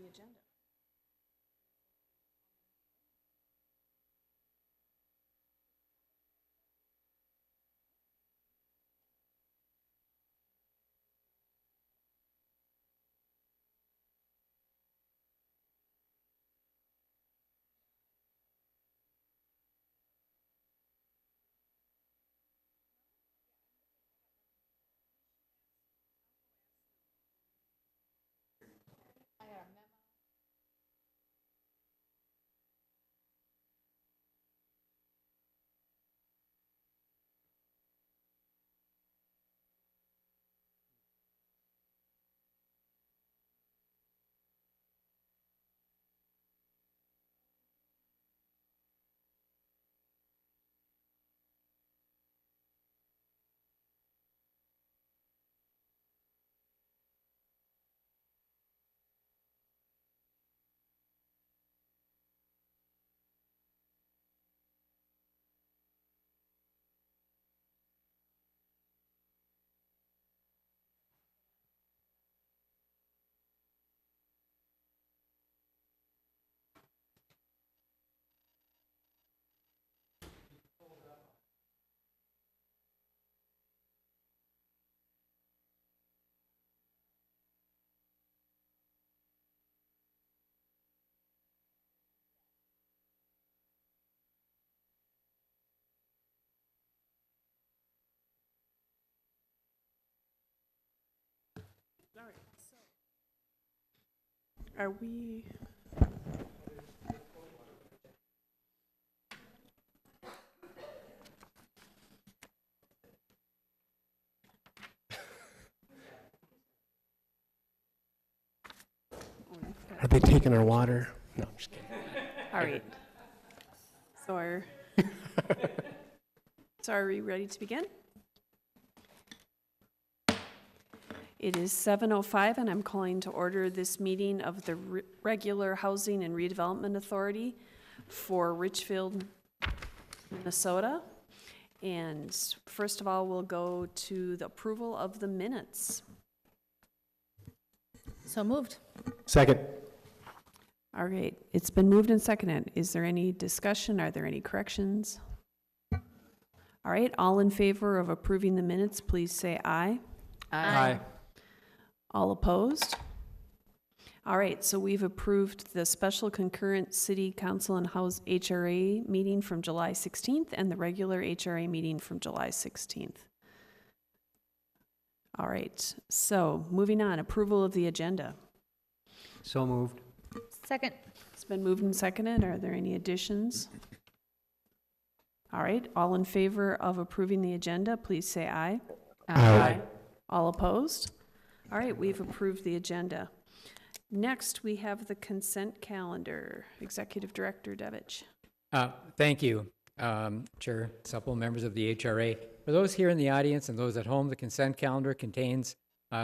the agenda. All right, so are we? Are they taking our water? No, I'm just kidding. All right. So are we ready to begin? It is 7:05 and I'm calling to order this meeting of the Regular Housing and Redevelopment Authority for Richfield, Minnesota. And first of all, we'll go to the approval of the minutes. So moved. Second. All right, it's been moved and seconded. Is there any discussion? Are there any corrections? All right, all in favor of approving the minutes, please say aye. Aye. All opposed? All right, so we've approved the special concurrent City Council and House HRA meeting from July 16th and the regular HRA meeting from July 16th. All right, so moving on, approval of the agenda. So moved. Second. It's been moved and seconded. Are there any additions? All right, all in favor of approving the agenda, please say aye. Aye. All opposed? All right, we've approved the agenda. Next, we have the consent calendar. Executive Director Devich. Thank you, Chair, supple members of the HRA. For those here in the audience and those at home, the consent calendar contains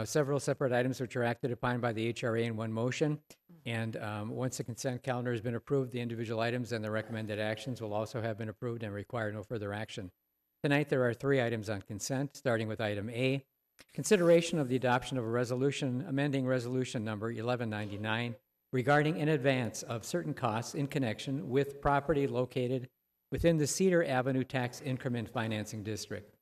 several separate items which are acted upon by the HRA in one motion. And once the consent calendar has been approved, the individual items and the recommended actions will also have been approved and require no further action. Tonight, there are 3 items on consent, starting with item A, consideration of the adoption of a resolution amending resolution number 1199 regarding an advance of certain costs in connection with property located within the Cedar Avenue Tax Increment Financing District.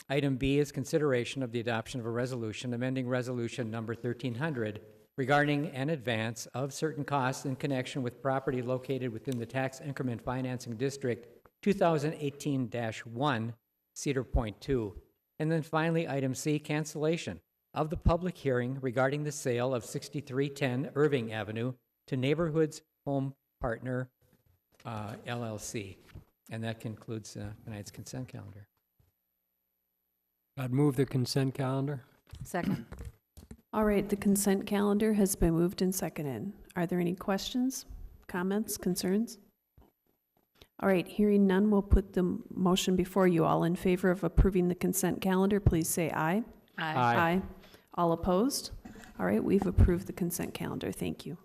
Item B is consideration of the adoption of a resolution amending resolution number 1300 regarding an advance of certain costs in connection with property located within the Tax Increment Financing District 2018-1, Cedar Point 2. And then finally, item C, cancellation of the public hearing regarding the sale of 6310 Irving Avenue to Neighborhoods Home Partner, LLC. And that concludes tonight's consent calendar. I'd move the consent calendar. Second. All right, the consent calendar has been moved and seconded. Are there any questions, comments, concerns? All right, hearing none, we'll put the motion before you. All in favor of approving the consent calendar, please say aye. Aye. All opposed? All right, we've approved the consent calendar. Thank you.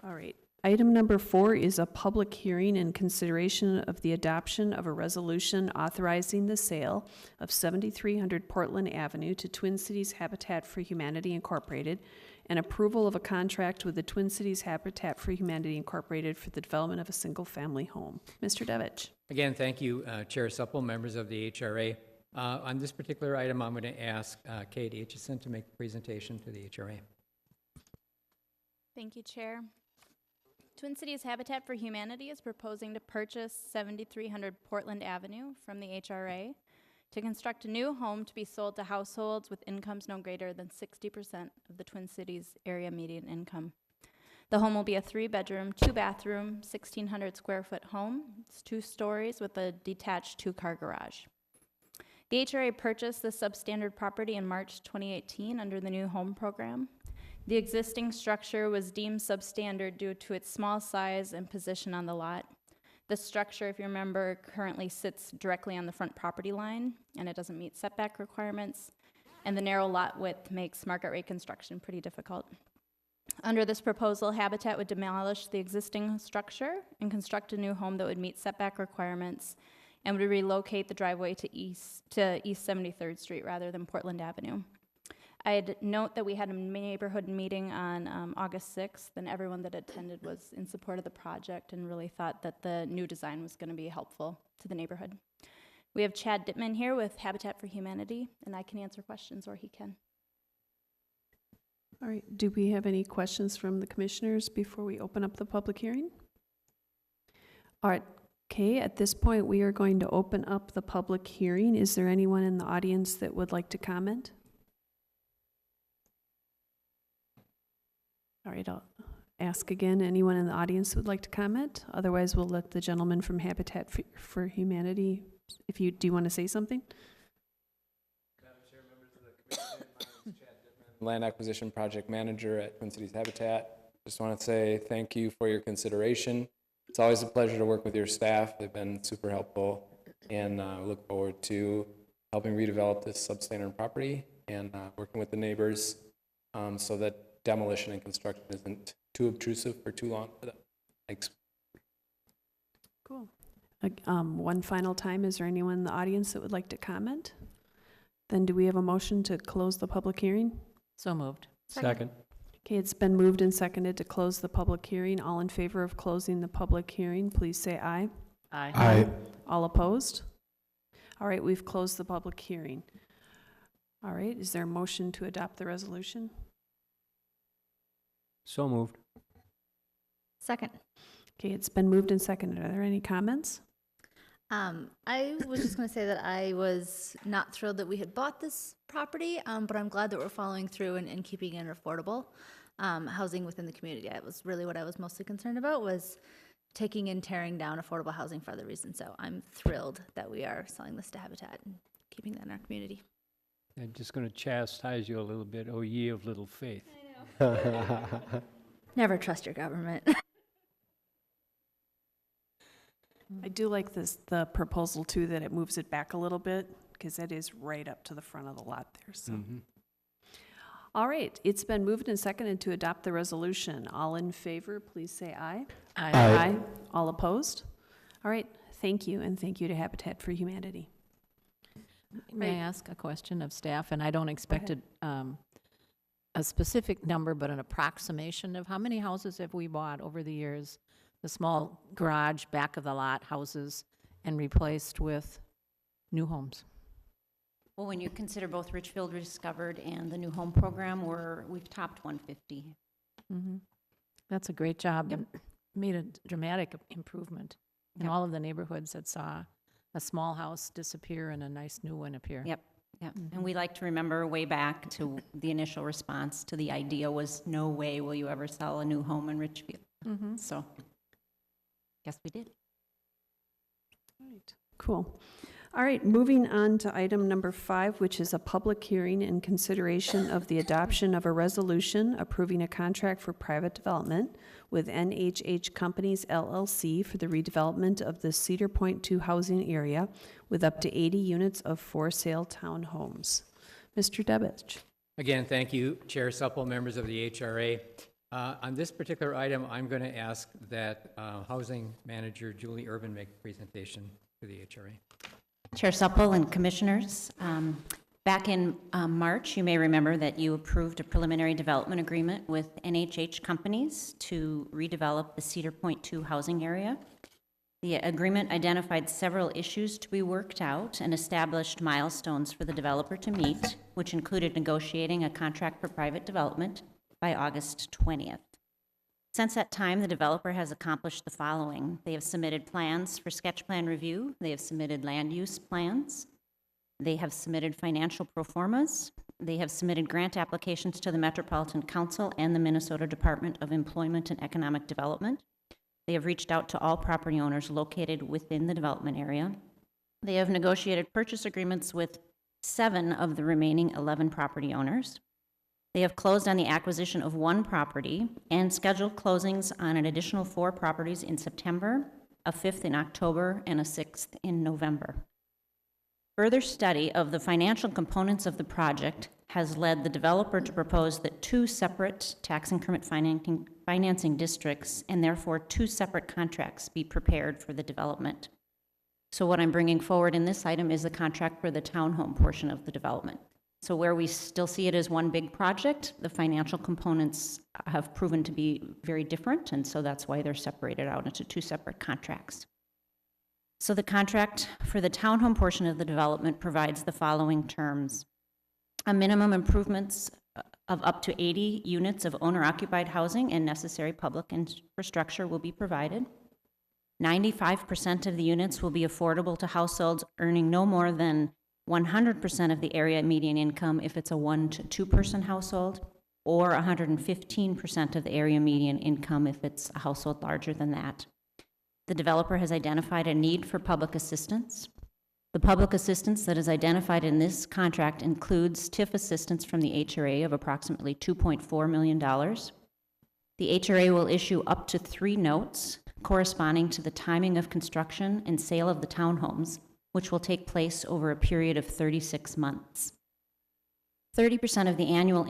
All right, Item number 4 is a public hearing and consideration of the adoption of a resolution authorizing the sale of 7300 Portland Avenue to Twin Cities Habitat for Humanity Incorporated and approval of a contract with the Twin Cities Habitat for Humanity Incorporated for the development of a single-family home. Mr. Devich. Again, thank you, Chair Supple, members of the HRA. On this particular item, I'm going to ask Kate Aitchison to make the presentation to the HRA. Thank you, Chair. Twin Cities Habitat for Humanity is proposing to purchase 7300 Portland Avenue from the HRA to construct a new home to be sold to households with incomes no greater than 60% of the Twin Cities area median income. The home will be a 3-bedroom, 2-bathroom, 1,600 square foot home. It's 2 stories with a detached 2-car garage. The HRA purchased the substandard property in March 2018 under the new home program. The existing structure was deemed substandard due to its small size and position on the lot. The structure, if you remember, currently sits directly on the front property line, and it doesn't meet setback requirements, and the narrow lot width makes market rate construction pretty difficult. Under this proposal, Habitat would demolish the existing structure and construct a new home that would meet setback requirements and would relocate the driveway to East 73rd Street rather than Portland Avenue. I'd note that we had a neighborhood meeting on August 6th, and everyone that attended was in support of the project and really thought that the new design was going to be helpful to the neighborhood. We have Chad Dittman here with Habitat for Humanity, and I can answer questions, or he can. All right, do we have any questions from the commissioners before we open up the public hearing? All right, okay, at this point, we are going to open up the public hearing. Is there anyone in the audience that would like to comment? All right, I'll ask again, anyone in the audience would like to comment? Otherwise, we'll let the gentleman from Habitat for Humanity, do you want to say something? Madam Chair, members of the commission, my name is Chad Dittman, Land Acquisition Project Manager at Twin Cities Habitat. Just want to say thank you for your consideration. It's always a pleasure to work with your staff. They've been super helpful, and look forward to helping redevelop this substandard property and working with the neighbors so that demolition and construction isn't too obtrusive for too long for them. Thanks. Cool. One final time, is there anyone in the audience that would like to comment? Then do we have a motion to close the public hearing? So moved. Second. Okay, it's been moved and seconded to close the public hearing. All in favor of closing the public hearing, please say aye. Aye. All opposed? All right, we've closed the public hearing. All right, is there a motion to adopt the resolution? So moved. Second. Okay, it's been moved and seconded. Are there any comments? I was just going to say that I was not thrilled that we had bought this property, but I'm glad that we're following through and keeping it affordable housing within the community. That was really what I was mostly concerned about, was taking and tearing down affordable housing for other reasons. So I'm thrilled that we are selling this to Habitat and keeping that in our community. I'm just going to chastise you a little bit, oh ye of little faith. Never trust your government. I do like the proposal too, that it moves it back a little bit, because that is right up to the front of the lot there, so. All right, it's been moved and seconded to adopt the resolution. All in favor, please say aye. Aye. All opposed? All right, thank you, and thank you to Habitat for Humanity. May I ask a question of staff? And I don't expect a specific number, but an approximation of how many houses have we bought over the years? The small garage, back of the lot houses, and replaced with new homes? Well, when you consider both Richfield Rediscovered and the new home program, we've topped 150. Mm-hmm. That's a great job. Yep. And made a dramatic improvement in Yep. all of the neighborhoods that saw a small house disappear and a nice new one appear. Yep. And we like to remember way back to the initial response to the idea was, no way will you ever sell a new home in Richfield. Mm-hmm. So, guess we did. Cool. All right, moving on to item number 5, which is a public hearing in consideration of the adoption of a resolution approving a contract for private development with NHH Companies LLC for the redevelopment of the Cedar Point 2 housing area with up to 80 units of for-sale townhomes. Mr. Debich. Again, thank you, Chair Supple, members of the HRA. On this particular item, I'm going to ask that Housing Manager Julie Urban make a presentation to the HRA. Chair Supple and Commissioners, back in March, you may remember that you approved a preliminary development agreement with NHH Companies to redevelop the Cedar Point 2 housing area. The agreement identified several issues to be worked out and established milestones for the developer to meet, which included negotiating a contract for private development by August 20th. Since that time, the developer has accomplished the following. They have submitted plans for sketch plan review. They have submitted land use plans. They have submitted financial pro formas. They have submitted grant applications to the Metropolitan Council and the Minnesota Department of Employment and Economic Development. They have reached out to all property owners located within the development area. They have negotiated purchase agreements with 7 of the remaining 11 property owners. They have closed on the acquisition of 1 property and scheduled closings on an additional 4 properties in September, a 5th in October, and a 6th in November. Further study of the financial components of the project has led the developer to propose that 2 separate tax increment financing districts and therefore 2 separate contracts be prepared for the development. So what I'm bringing forward in this item is the contract for the townhome portion of the development. So where we still see it as one big project, the financial components have proven to be very different, and so that's why they're separated out into 2 separate contracts. So the contract for the townhome portion of the development provides the following terms. A minimum improvements of up to 80 units of owner-occupied housing and necessary public infrastructure will be provided. 95% of the units will be affordable to households earning no more than 100% of the area median income if it's a 1 to 2 person household, or 115% of the area median income if it's a household larger than that. The developer has identified a need for public assistance. The public assistance that is identified in this contract includes TIF assistance from the HRA of approximately $2.4 million. The HRA will issue up to 3 notes corresponding to the timing of construction and sale of the townhomes, which will take place over a period of 36 months. 30% of the annual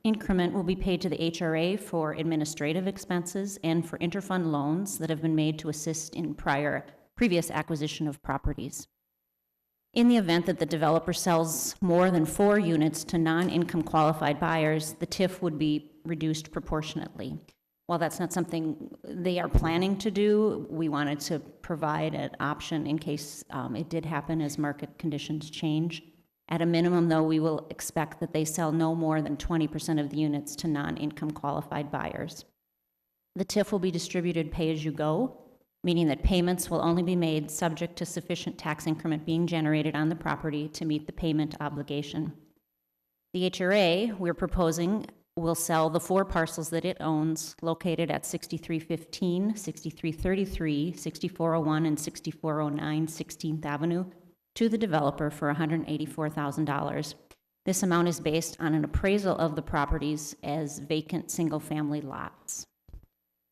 increment will be paid to the HRA for administrative expenses and for interfund loans that have been made to assist in previous acquisition of properties. In the event that the developer sells more than 4 units to non-income qualified buyers, the TIF would be reduced proportionately. While that's not something they are planning to do, we wanted to provide an option in case it did happen as market conditions change. At a minimum, though, we will expect that they sell no more than 20% of the units to non-income qualified buyers. The TIF will be distributed pay-as-you-go, meaning that payments will only be made subject to sufficient tax increment being generated on the property to meet the payment obligation. The HRA, we're proposing, will sell the 4 parcels that it owns located at 6315, 6333, 6401, and 6409 16th Avenue to the developer for $184,000. This amount is based on an appraisal of the properties as vacant single-family lots.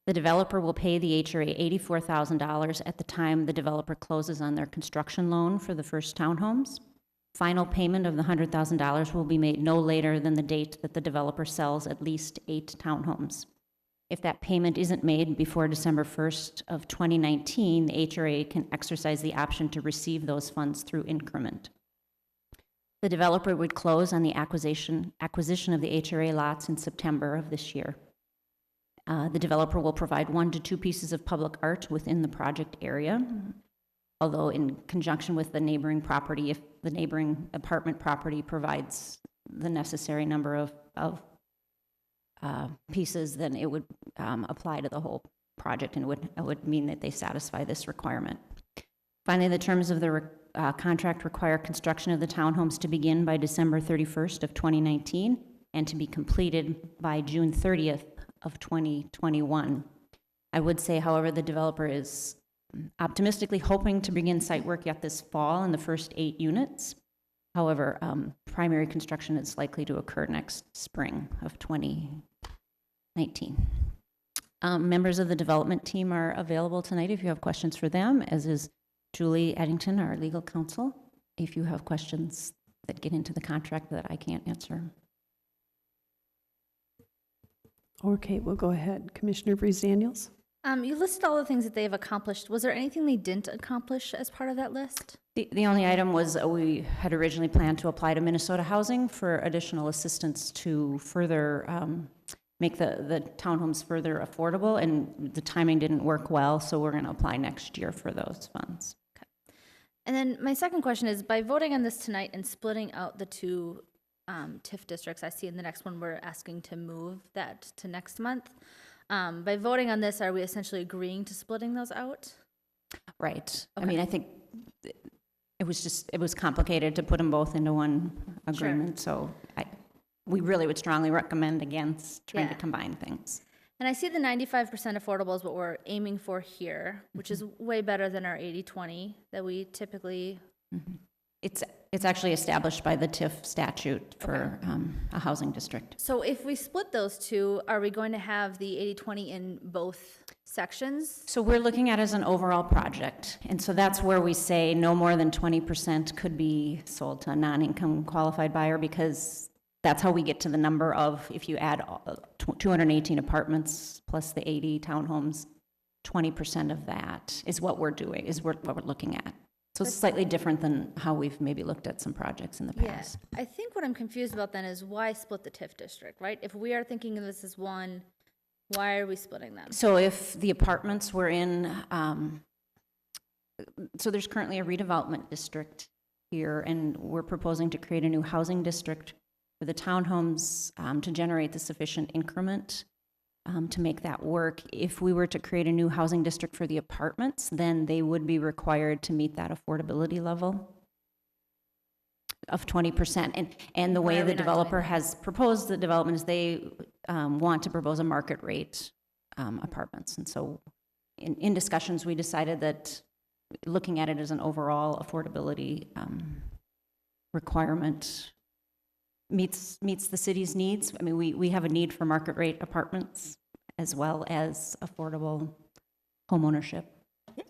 The developer will pay the HRA $84,000 at the time the developer closes on their construction loan for the first townhomes. Final payment of the $100,000 will be made no later than the date that the developer sells at least 8 townhomes. If that payment isn't made before December 1st of 2019, the HRA can exercise the option to receive those funds through increment. The developer would close on the acquisition of the HRA lots in September of this year. The developer will provide 1 to 2 pieces of public art within the project area, although in conjunction with the neighboring property, if the neighboring apartment property provides the necessary number of pieces, then it would apply to the whole project, and it would mean that they satisfy this requirement. Finally, the terms of the contract require construction of the townhomes to begin by December 31st of 2019 and to be completed by June 30th of 2021. I would say, however, the developer is optimistically hoping to begin site work yet this fall in the first 8 units. However, primary construction is likely to occur next spring of 2019. Members of the development team are available tonight if you have questions for them, as is Julie Eddington, our legal counsel, if you have questions that get into the contract that I can't answer. Okay, we'll go ahead. Commissioner Breeze Daniels? You listed all the things that they've accomplished. Was there anything they didn't accomplish as part of that list? The only item was we had originally planned to apply to Minnesota Housing for additional assistance to further make the townhomes further affordable, and the timing didn't work well, so we're going to apply next year for those funds. And then my second question is, by voting on this tonight and splitting out the two TIF districts, I see in the next one we're asking to move that to next month. By voting on this, are we essentially agreeing to splitting those out? Right. I Okay. mean, I think it was complicated to put them both into one agreement, so we really would strongly recommend against trying to Yeah. combine things. And I see the 95% affordable is what we're aiming for here, which is way better than our 80-20 that we typically. It's actually established by the TIF statute for a housing district. So if we split those two, are we going to have the 80-20 in both sections? So we're looking at it as an overall project, and so that's where we say no more than 20% could be sold to a non-income qualified buyer, because that's how we get to the number of, if you add 218 apartments plus the 80 townhomes, 20% of that is what we're doing, is what we're looking at. So it's slightly different than how we've maybe looked at some projects in the past. I think what I'm confused about then is why split the TIF district, right? If we are thinking of this as one, why are we splitting them? So if the apartments were in, so there's currently a redevelopment district here, and we're proposing to create a new housing district for the townhomes to generate the sufficient increment to make that work. If we were to create a new housing district for the apartments, then they would be required to meet that affordability level of 20%. And the Why way are we the not developer doing that? has proposed the development is they want to propose a market rate apartments. And so in discussions, we decided that looking at it as an overall affordability requirement meets the city's needs. I mean, we have a need for market rate apartments as well as affordable homeownership.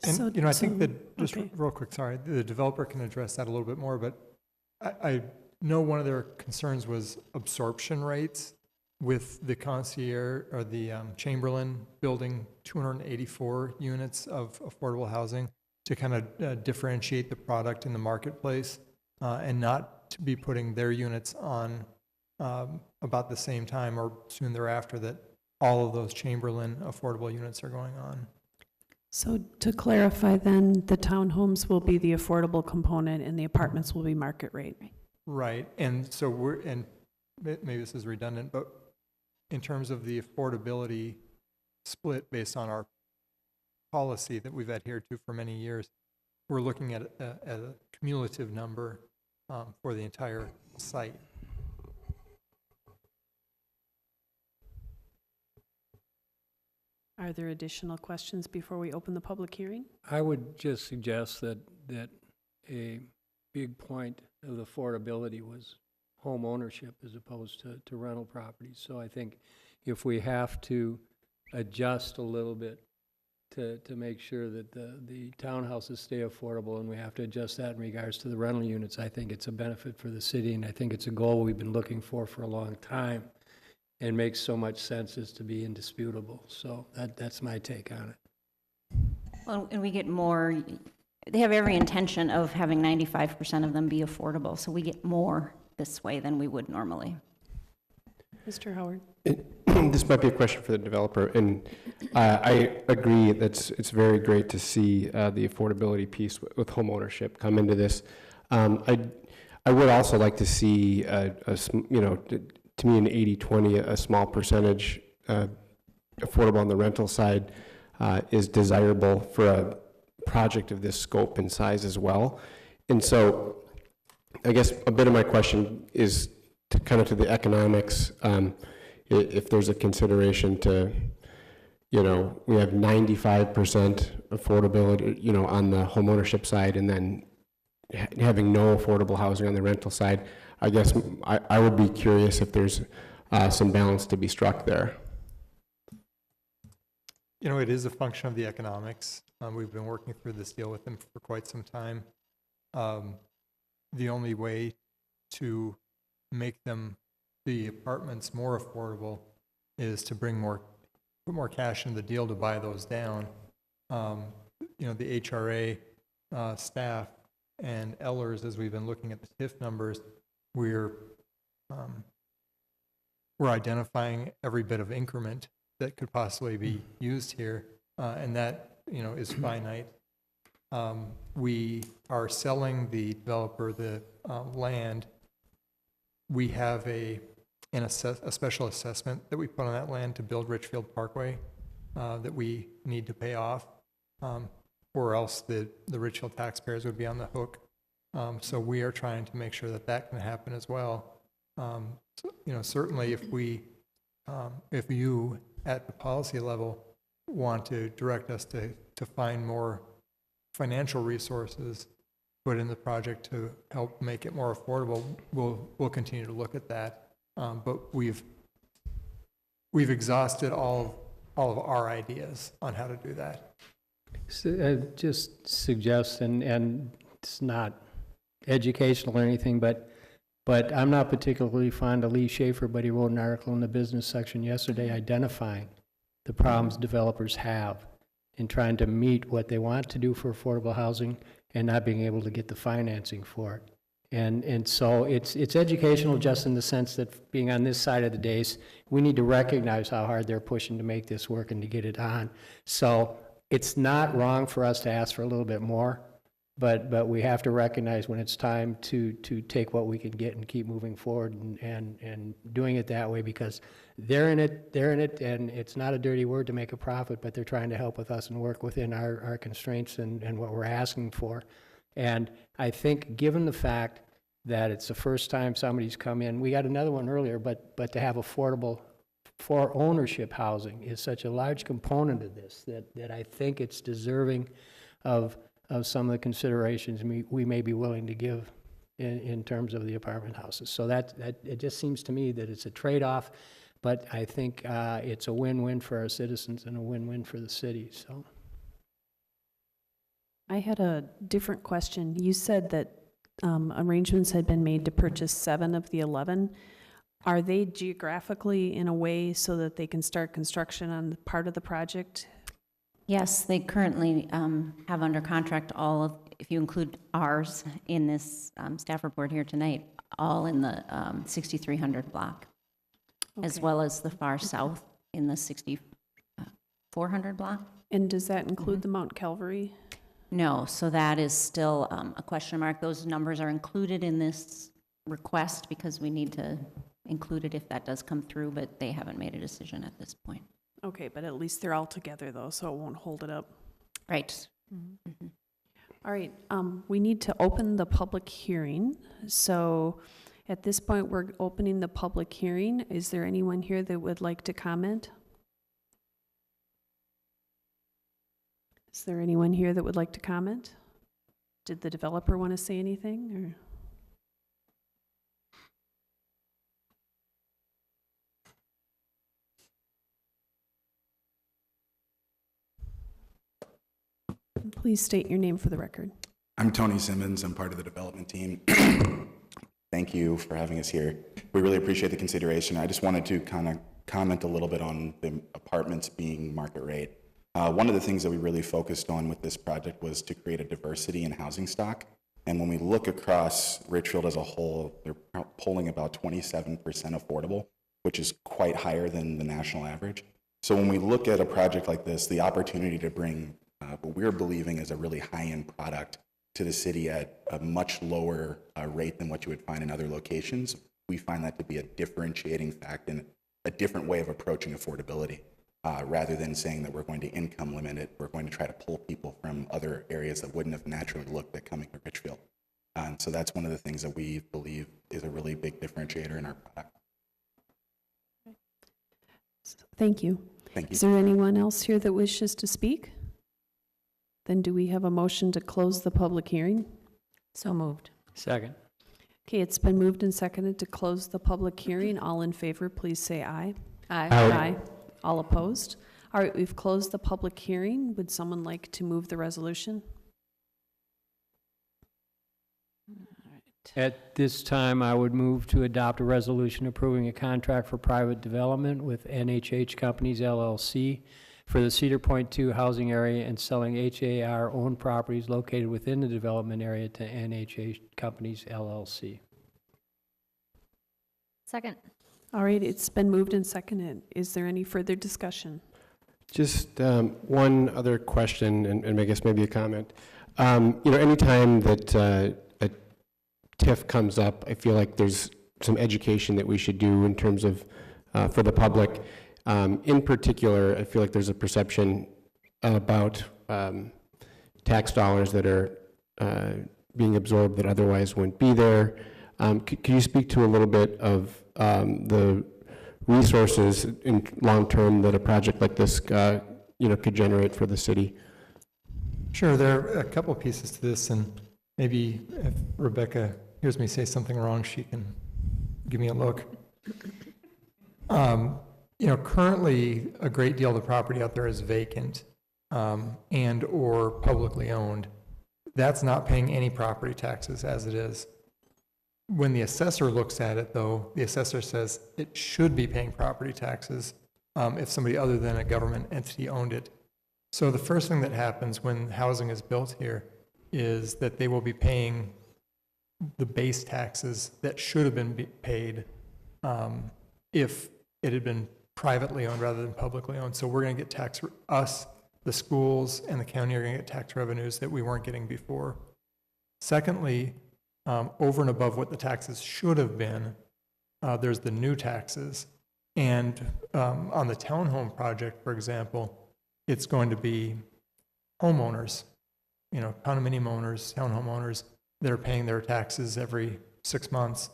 So- And, I think so- that, just okay. real quick, sorry, the developer can address that a little bit more, but I know one of their concerns was absorption rates with the concierge, or the Chamberlain building 284 units of affordable housing to kind of differentiate the product in the marketplace, and not to be putting their units on about the same time or soon thereafter that all of those Chamberlain affordable units are going on. So to clarify then, the townhomes will be the affordable component and the apartments will be market rate. Right, and so maybe this is redundant, but in terms of the affordability split based on our policy that we've adhered to for many years, we're looking at a cumulative number for the entire site. Are there additional questions before we open the public hearing? I would just suggest that a big point of affordability was home ownership as opposed to rental properties. So I think if we have to adjust a little bit to make sure that the townhouses stay affordable, and we have to adjust that in regards to the rental units, I think it's a benefit for the city, and I think it's a goal we've been looking for a long time, and makes so much sense as to be indisputable. So that's my take on it. Well, and we get more, they have every intention of having 95% of them be affordable, so we get more this way than we would normally. Mr. Howard? This might be a question for the developer, and I agree that it's very great to see the affordability piece with home ownership come into this. I would also like to see, to me, an 80-20, a small percentage affordable on the rental side is desirable for a project of this scope and size as well. And so I guess a bit of my question is to the economics. If there's a consideration to, we have 95% affordability, on the homeownership side, and then having no affordable housing on the rental side, I guess I would be curious if there's some balance to be struck there. It is a function of the economics. We've been working through this deal with them for quite some time. The only way to make the apartments more affordable is to put more cash into the deal to buy those down. The HRA staff and Ellers, as we've been looking at the TIF numbers, we're identifying every bit of increment that could possibly be used here, and that, is finite. We are selling the developer the land. We have a special assessment that we put on that land to build Richfield Parkway that we need to pay off, or else the Richfield taxpayers would be on the hook. So we are trying to make sure that that can happen as well. Certainly if you at the policy level want to direct us to find more financial resources put in the project to help make it more affordable, we'll continue to look at that. But we've exhausted all of our ideas on how to do that. So, just suggest, and it's not educational or anything, but I'm not particularly fond of Lee Schaefer, but he wrote an article in the business section yesterday identifying the problems developers have in trying to meet what they want to do for affordable housing and not being able to get the financing for it. And so it's educational just in the sense that being on this side of the dais, we need to recognize how hard they're pushing to make this work and to get it on. So it's not wrong for us to ask for a little bit more, but we have to recognize when it's time to take what we can get and keep moving forward and doing it that way, because they're in it, and it's not a dirty word to make a profit, but they're trying to help with us and work within our constraints and what we're asking for. And I think given the fact that it's the first time somebody's come in, we got another one earlier, but to have affordable for ownership housing is such a large component of this that I think it's deserving of some of the considerations we may be willing to give in terms of the apartment houses. So that it just seems to me that it's a trade-off, but I think it's a win-win for our citizens and a win-win for the city. So I had a different question. You said that arrangements had been made to purchase 7 of the 11. Are they geographically in a way so that they can start construction on the part of the project? Yes, they currently have under contract all of, if you include ours in this staff report here tonight, all in the 6300 block, as Okay. well as the far south in the 6400 block. And does that include the Mount Calvary? No, so that is still a question mark. Those numbers are included in this request because we need to include it if that does come through, but they haven't made a decision at this point. Okay, but at least they're all together though, so it won't hold it up. Right. All right, we need to open the public hearing. So at this point, we're opening the public hearing. Is there anyone here that would like to comment? Is there anyone here that would like to comment? Did the developer want to say anything, or? Please state your name for the record. I'm Tony Simmons. I'm part of the development team. Thank you for having us here. We really appreciate the consideration. I just wanted to kind of comment a little bit on the apartments being market rate. One of the things that we really focused on with this project was to create a diversity in housing stock. And when we look across Richfield as a whole, they're polling about 27% affordable, which is quite higher than the national average. So when we look at a project like this, the opportunity to bring what we're believing is a really high-end product to the city at a much lower rate than what you would find in other locations, we find that to be a differentiating fact and a different way of approaching affordability. Rather than saying that we're going to income limit it, we're going to try to pull people from other areas that wouldn't have naturally looked at coming to Richfield. And so that's one of the things that we believe is a really big differentiator in our product. Thank you. Thank you. Is there anyone else here that wishes to speak? Then do we have a motion to close the public hearing? So moved. second. Okay, it's been moved and seconded to close the public hearing. All in favor, please say aye. Aye. Aye. All opposed? All right, we've closed the public hearing. Would someone like to move the resolution? All right. At this time, I would move to adopt a resolution approving a contract for private development with NHH Companies LLC for the Cedar Point 2 housing area and selling HAR-owned properties located within the development area to NHH Companies LLC. Second. All right, it's been moved and seconded. Is there any further discussion? Just one other question, and I guess maybe a comment. Anytime that a TIF comes up, I feel like there's some education that we should do in terms of for the public. In particular, I feel like there's a perception about tax dollars that are being absorbed that otherwise wouldn't be there. Could you speak to a little bit of the resources in long term that a project like this could generate for the city? Sure, there are a couple pieces to this, and maybe if Rebecca hears me say something wrong, she can give me a look. Currently, a great deal of the property out there is vacant and or publicly owned. That's not paying any property taxes as it is. When the assessor looks at it, though, the assessor says it should be paying property taxes if somebody other than a government entity owned it. So the first thing that happens when housing is built here is that they will be paying the base taxes that should have been paid if it had been privately owned rather than publicly owned. So we're going to get us, the schools, and the county are going to get tax revenues that we weren't getting before. Secondly, over and above what the taxes should have been, there's the new taxes. And on the townhome project, for example, it's going to be homeowners, condominium owners, townhome owners that are paying their taxes every 6 months.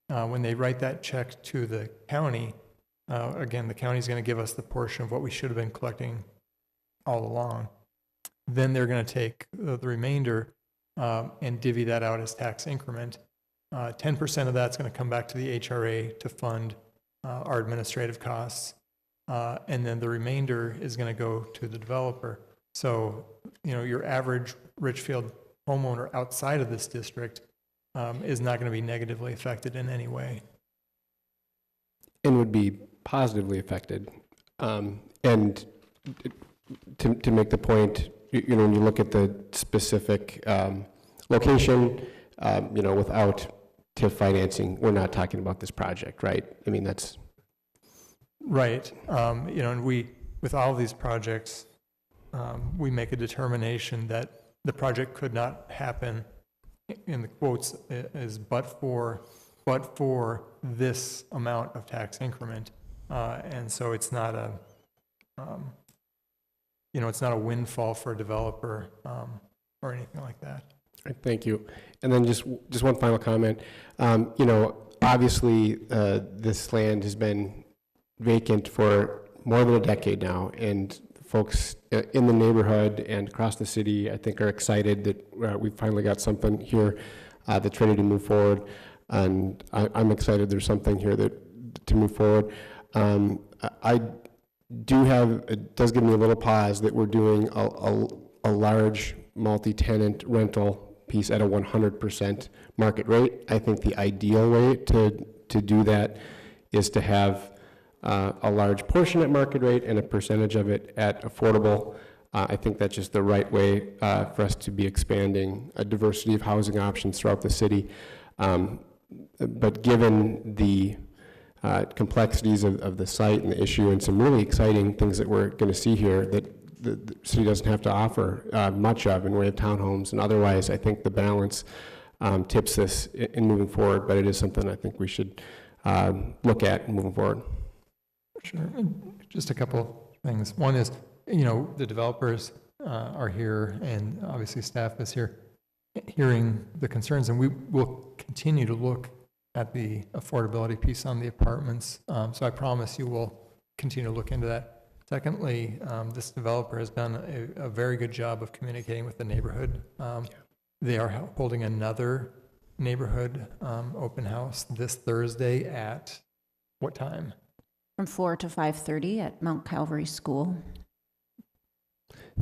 When they write that check to the county, again, the county is going to give us the portion of what we should have been collecting all along. Then they're going to take the remainder and divvy that out as tax increment. 10% of that's going to come back to the HRA to fund our administrative costs. And then the remainder is going to go to the developer. So, your average Richfield homeowner outside of this district is not going to be negatively affected in any way. And would be positively affected. And to make the point, when you look at the specific location, without TIF financing, we're not talking about this project, right? I mean, that's... Right. And with all of these projects, we make a determination that the project could not happen, in the quotes, is but for this amount of tax increment. And so it's not a, it's not a windfall for a developer or anything like that. Thank you. And then just one final comment. Obviously, this land has been vacant for more than a decade now, and folks in the neighborhood and across the city, I think, are excited that we finally got something here that's ready to move forward. And I'm excited there's something here to move forward. I do have, it does give me a little pause that we're doing a large multi-tenant rental piece at a 100% market rate. I think the ideal way to do that is to have a large portion at market rate and a percentage of it at affordable. I think that's just the right way for us to be expanding a diversity of housing options throughout the city. But given the complexities of the site and the issue and some really exciting things that we're going to see here that the city doesn't have to offer much of in way of townhomes and otherwise, I think the balance tips this in moving forward, but it is something I think we should look at moving forward. Sure. Just a couple things. One is, the developers are here, and obviously staff is here, hearing the concerns, and we will continue to look at the affordability piece on the apartments. So I promise you we'll continue to look into that. Secondly, this developer has done a very good job of communicating with the neighborhood. They are holding another neighborhood open house this Thursday at what time? From 4 to 5:30 at Mount Calvary School.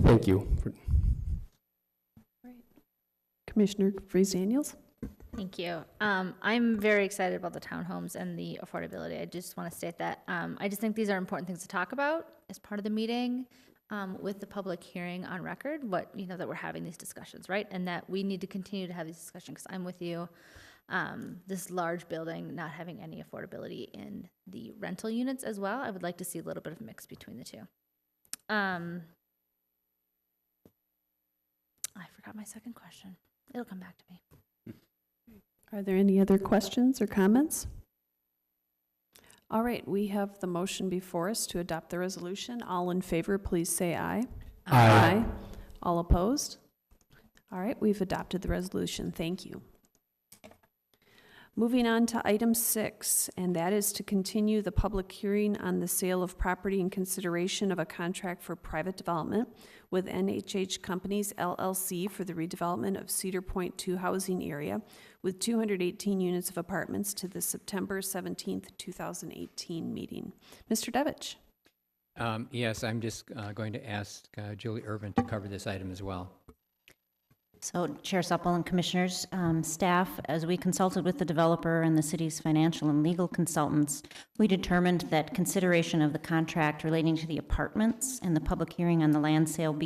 Thank you. Commissioner Freeze-Daniels? Thank you. I'm very excited about the townhomes and the affordability. I just want to state that. I just think these are important things to talk about as part of the meeting, with the public hearing on record, that we're having these discussions, right? And that we need to continue to have these discussions, because I'm with you. This large building not having any affordability in the rental units as well. I would like to see a little bit of mix between the two. I forgot my second question. It'll come back to me. Are there any other questions or comments? All right, we have the motion before us to adopt the resolution. All in favor, please say aye. Aye. All opposed? All right, we've adopted the resolution. Thank you. Moving on to item 6, and that is to continue the public hearing on the sale of property in consideration of a contract for private development with NHH Companies LLC for the redevelopment of Cedar Point 2 housing area with 218 units of apartments to the September 17th, 2018 meeting. Mr. Devich. Yes, I'm just going to ask Julie Urban to cover this item as well. So Chair Supple and Commissioners, staff, as we consulted with the developer and the city's financial and legal consultants, we determined that consideration of the contract relating to the apartments and the public hearing on the land sale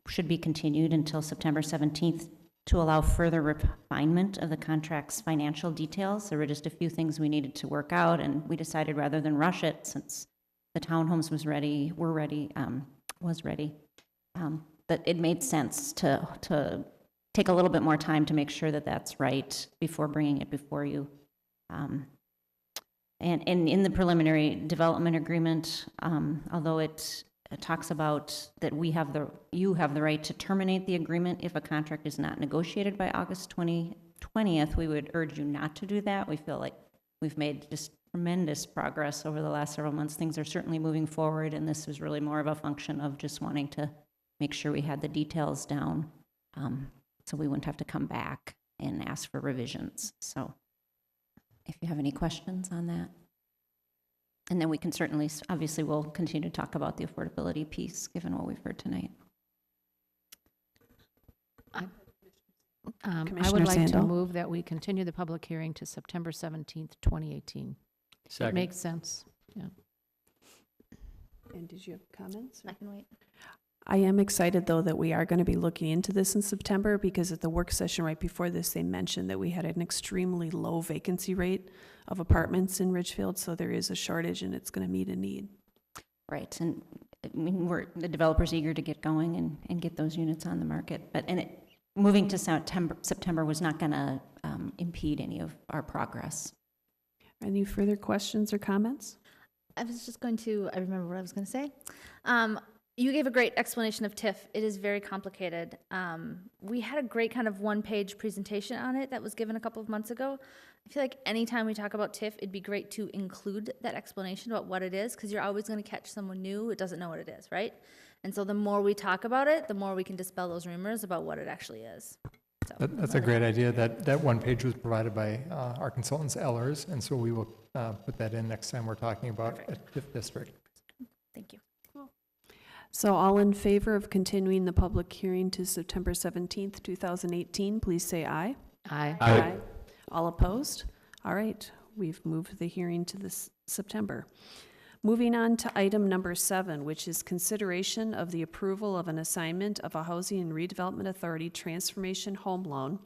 should be continued until September 17th to allow further refinement of the contract's financial details. There were just a few things we needed to work out, and we decided rather than rush it, since the townhomes was ready, that it made sense to take a little bit more time to make sure that that's right before bringing it before you. And in the preliminary development agreement, although it talks about that you have the right to terminate the agreement if a contract is not negotiated by August 20th, we would urge you not to do that. We feel like we've made just tremendous progress over the last several months. Things are certainly moving forward, and this was really more of a function of just wanting to make sure we had the details down. So we wouldn't have to come back and ask for revisions. So if you have any questions on that. And then we can certainly, obviously, we'll continue to talk about the affordability piece, given what we've heard tonight. I Commissioner would like to Sandel. move that we continue the public hearing to September 17th, 2018. It Second. makes sense. Yeah. And did you have comments? I can wait. I am excited, though, that we are going to be looking into this in September, because at the work session right before this, they mentioned that we had an extremely low vacancy rate of apartments in Ridgefield, so there is a shortage, and it's going to meet a need. Right, and I mean, the developer's eager to get going and get those units on the market. But moving to September was not going to impede any of our progress. Any further questions or comments? I remember what I was going to say. You gave a great explanation of TIF. It is very complicated. We had a great kind of one-page presentation on it that was given a couple of months ago. I feel like anytime we talk about TIF, it'd be great to include that explanation about what it is, because you're always going to catch someone new who doesn't know what it is, right? And so the more we talk about it, the more we can dispel those rumors about what it actually is. So, That's a great idea. That one page was provided by our consultants, Ellers, and so we will put that in next time we're talking about a TIF district. Thank you. So all in favor of continuing the public hearing to September 17th, 2018, please say aye. Aye. Aye. All opposed? All right, we've moved the hearing to this September. Moving on to item number 7, which is consideration of the approval of an assignment of a Housing and Redevelopment Authority Transformation Home Loan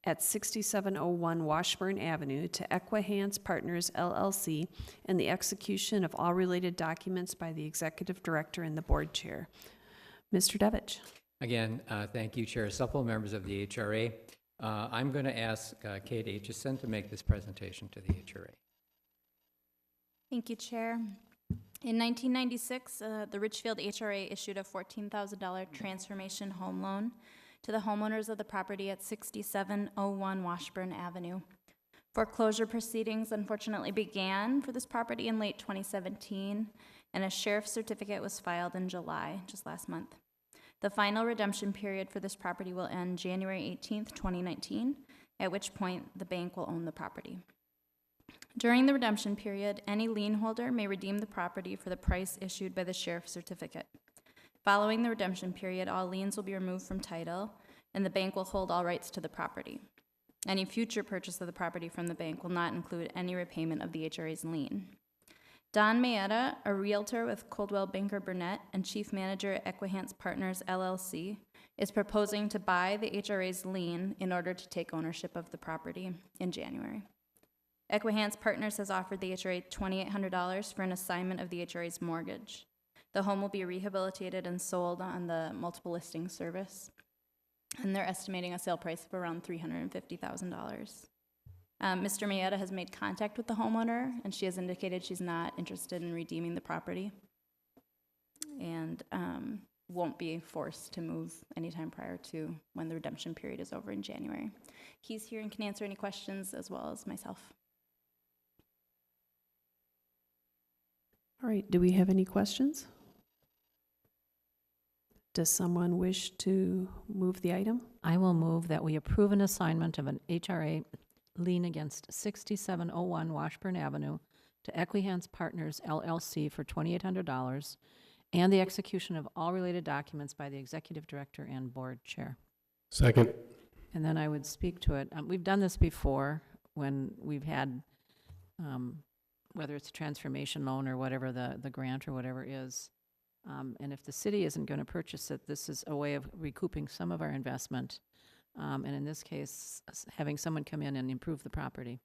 at 6701 Washburn Avenue to Equihance Partners LLC, and the execution of all related documents by the Executive Director and the Board Chair. Mr. Devich. Again, thank you, Chair Supple, members of the HRA. I'm going to ask Kate Aitchison to make this presentation to the HRA. Thank you, Chair. In 1996, the Richfield HRA issued a $14,000 transformation home loan to the homeowners of the property at 6701 Washburn Avenue. Foreclosure proceedings unfortunately began for this property in late 2017, and a sheriff's certificate was filed in July, just last month. The final redemption period for this property will end January 18th, 2019, at which point the bank will own the property. During the redemption period, any lien holder may redeem the property for the price issued by the sheriff's certificate. Following the redemption period, all liens will be removed from title, and the bank will hold all rights to the property. Any future purchase of the property from the bank will not include any repayment of the HRA's lien. Don Mayetta, a realtor with Coldwell Banker Burnett and chief manager at Equihance Partners LLC, is proposing to buy the HRA's lien in order to take ownership of the property in January. Equihance Partners has offered the HRA $2,800 for an assignment of the HRA's mortgage. The home will be rehabilitated and sold on the multiple listing service, and they're estimating a sale price of around $350,000. Mr. Mayetta has made contact with the homeowner, and she has indicated she's not interested in redeeming the property and won't be forced to move anytime prior to when the redemption period is over in January. He's here and can answer any questions as well as myself. All right, do we have any questions? Does someone wish to move the item? I will move that we approve an assignment of an HRA lien against 6701 Washburn Avenue to Equihance Partners LLC for $2,800 and the execution of all related documents by the executive director and board chair. Second. And then I would speak to it. We've done this before when we've had, whether it's a transformation loan or whatever the grant or whatever is. And if the city isn't going to purchase it, this is a way of recouping some of our investment. And in this case, having someone come in and improve the property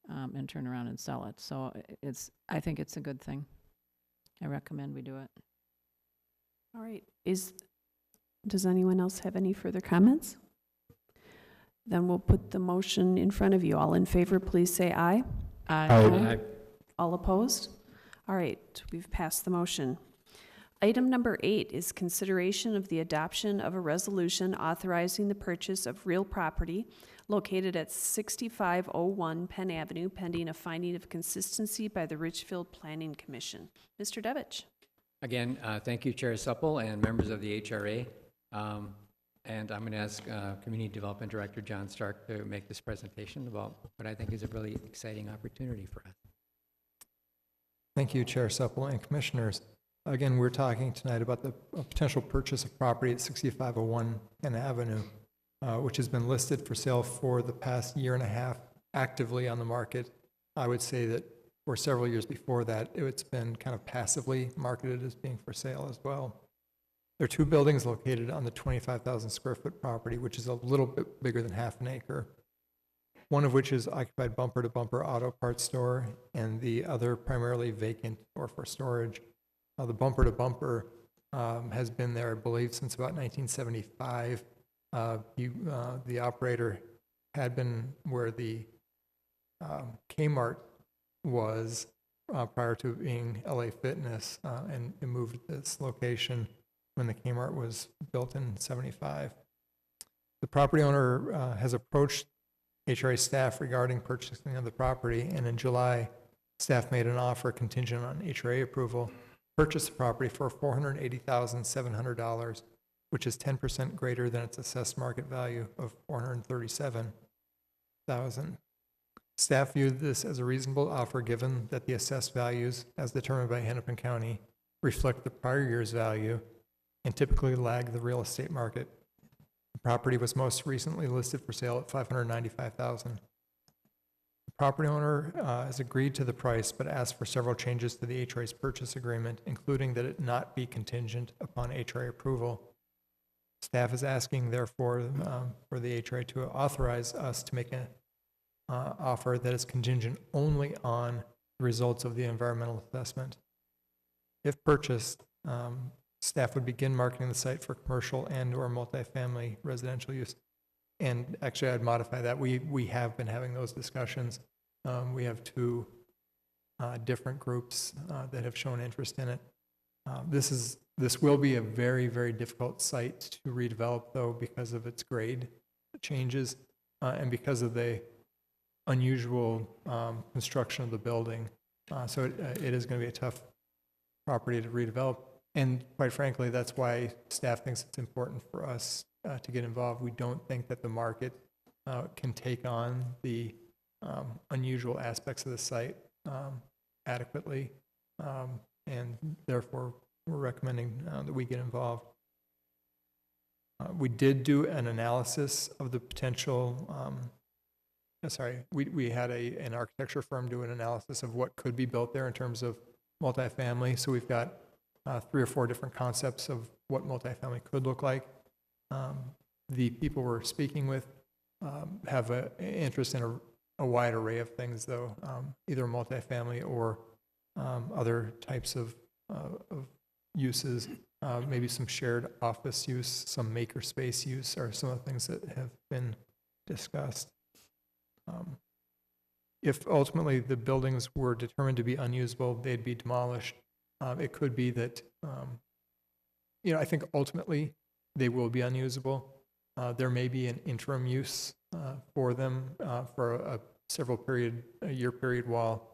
and turn around and sell it. So I think it's a good thing. I recommend we do it. All right, does anyone else have any further comments? Then we'll put the motion in front of you. All in favor, please say aye. Aye. All opposed? All right, we've passed the motion. Item number 8 is consideration of the adoption of a resolution authorizing the purchase of real property located at 6501 Penn Avenue, pending a finding of consistency by the Richfield Planning Commission. Mr. Devich. Again, thank you, Chair Supple and members of the HRA. And I'm going to ask Community Development Director John Stark to make this presentation about what I think is a really exciting opportunity for us. Thank you, Chair Supple and Commissioners. Again, we're talking tonight about the potential purchase of property at 6501 Penn Avenue, which has been listed for sale for the past year and a half, actively on the market. I would say that for several years before that, it's been kind of passively marketed as being for sale as well. There are 2 buildings located on the 25,000 square foot property, which is a little bit bigger than half an acre. One of which is occupied bumper-to-bumper auto parts store, and the other primarily vacant or for storage. The bumper-to-bumper has been there, I believe, since about 1975. The operator had been where the Kmart was prior to being LA Fitness, and it moved its location when the Kmart was built in 75. The property owner has approached HRA staff regarding purchasing of the property, and in July, staff made an offer contingent on HRA approval, purchase the property for $480,700, which is 10% greater than its assessed market value of $437,000. Staff viewed this as a reasonable offer given that the assessed values, as determined by Hennepin County, reflect the prior year's value and typically lag the real estate market. The property was most recently listed for sale at $595,000. The property owner has agreed to the price, but asked for several changes to the HRA's purchase agreement, including that it not be contingent upon HRA approval. Staff is asking, therefore, for the HRA to authorize us to make an offer that is contingent only on the results of the environmental assessment. If purchased, staff would begin marketing the site for commercial and/or multifamily residential use. And actually, I'd modify that. We have been having those discussions. We have 2 different groups that have shown interest in it. This will be a very, very difficult site to redevelop, though, because of its grade changes and because of the unusual construction of the building. So it is going to be a tough property to redevelop. And quite frankly, that's why staff thinks it's important for us to get involved. We don't think that the market can take on the unusual aspects of the site adequately, and therefore we're recommending that we get involved. We did do an analysis of the potential we had an architecture firm do an analysis of what could be built there in terms of multifamily. So we've got 3 or 4 different concepts of what multifamily could look like. The people we're speaking with have an interest in a wide array of things, though, either multifamily or other types of uses, maybe some shared office use, some maker space use are some of the things that have been discussed. If ultimately the buildings were determined to be unusable, they'd be demolished. It could be that, I think ultimately they will be unusable. There may be an interim use for them for a year period while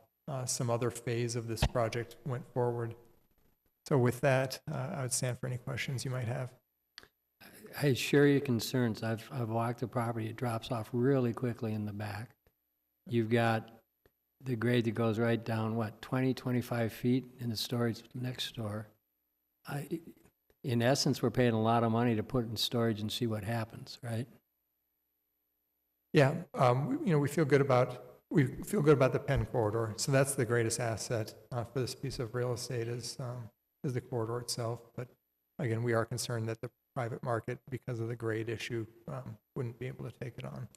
some other phase of this project went forward. So with that, I would stand for any questions you might have. I share your concerns. I've walked the property. It drops off really quickly in the back. You've got the grade that goes right down, 20, 25 feet in the storage next door. In essence, we're paying a lot of money to put in storage and see what happens, right? Yeah, we feel good about the Penn corridor. So that's the greatest asset for this piece of real estate is the corridor itself. But again, we are concerned that the private market, because of the grade issue, wouldn't be able to take it on.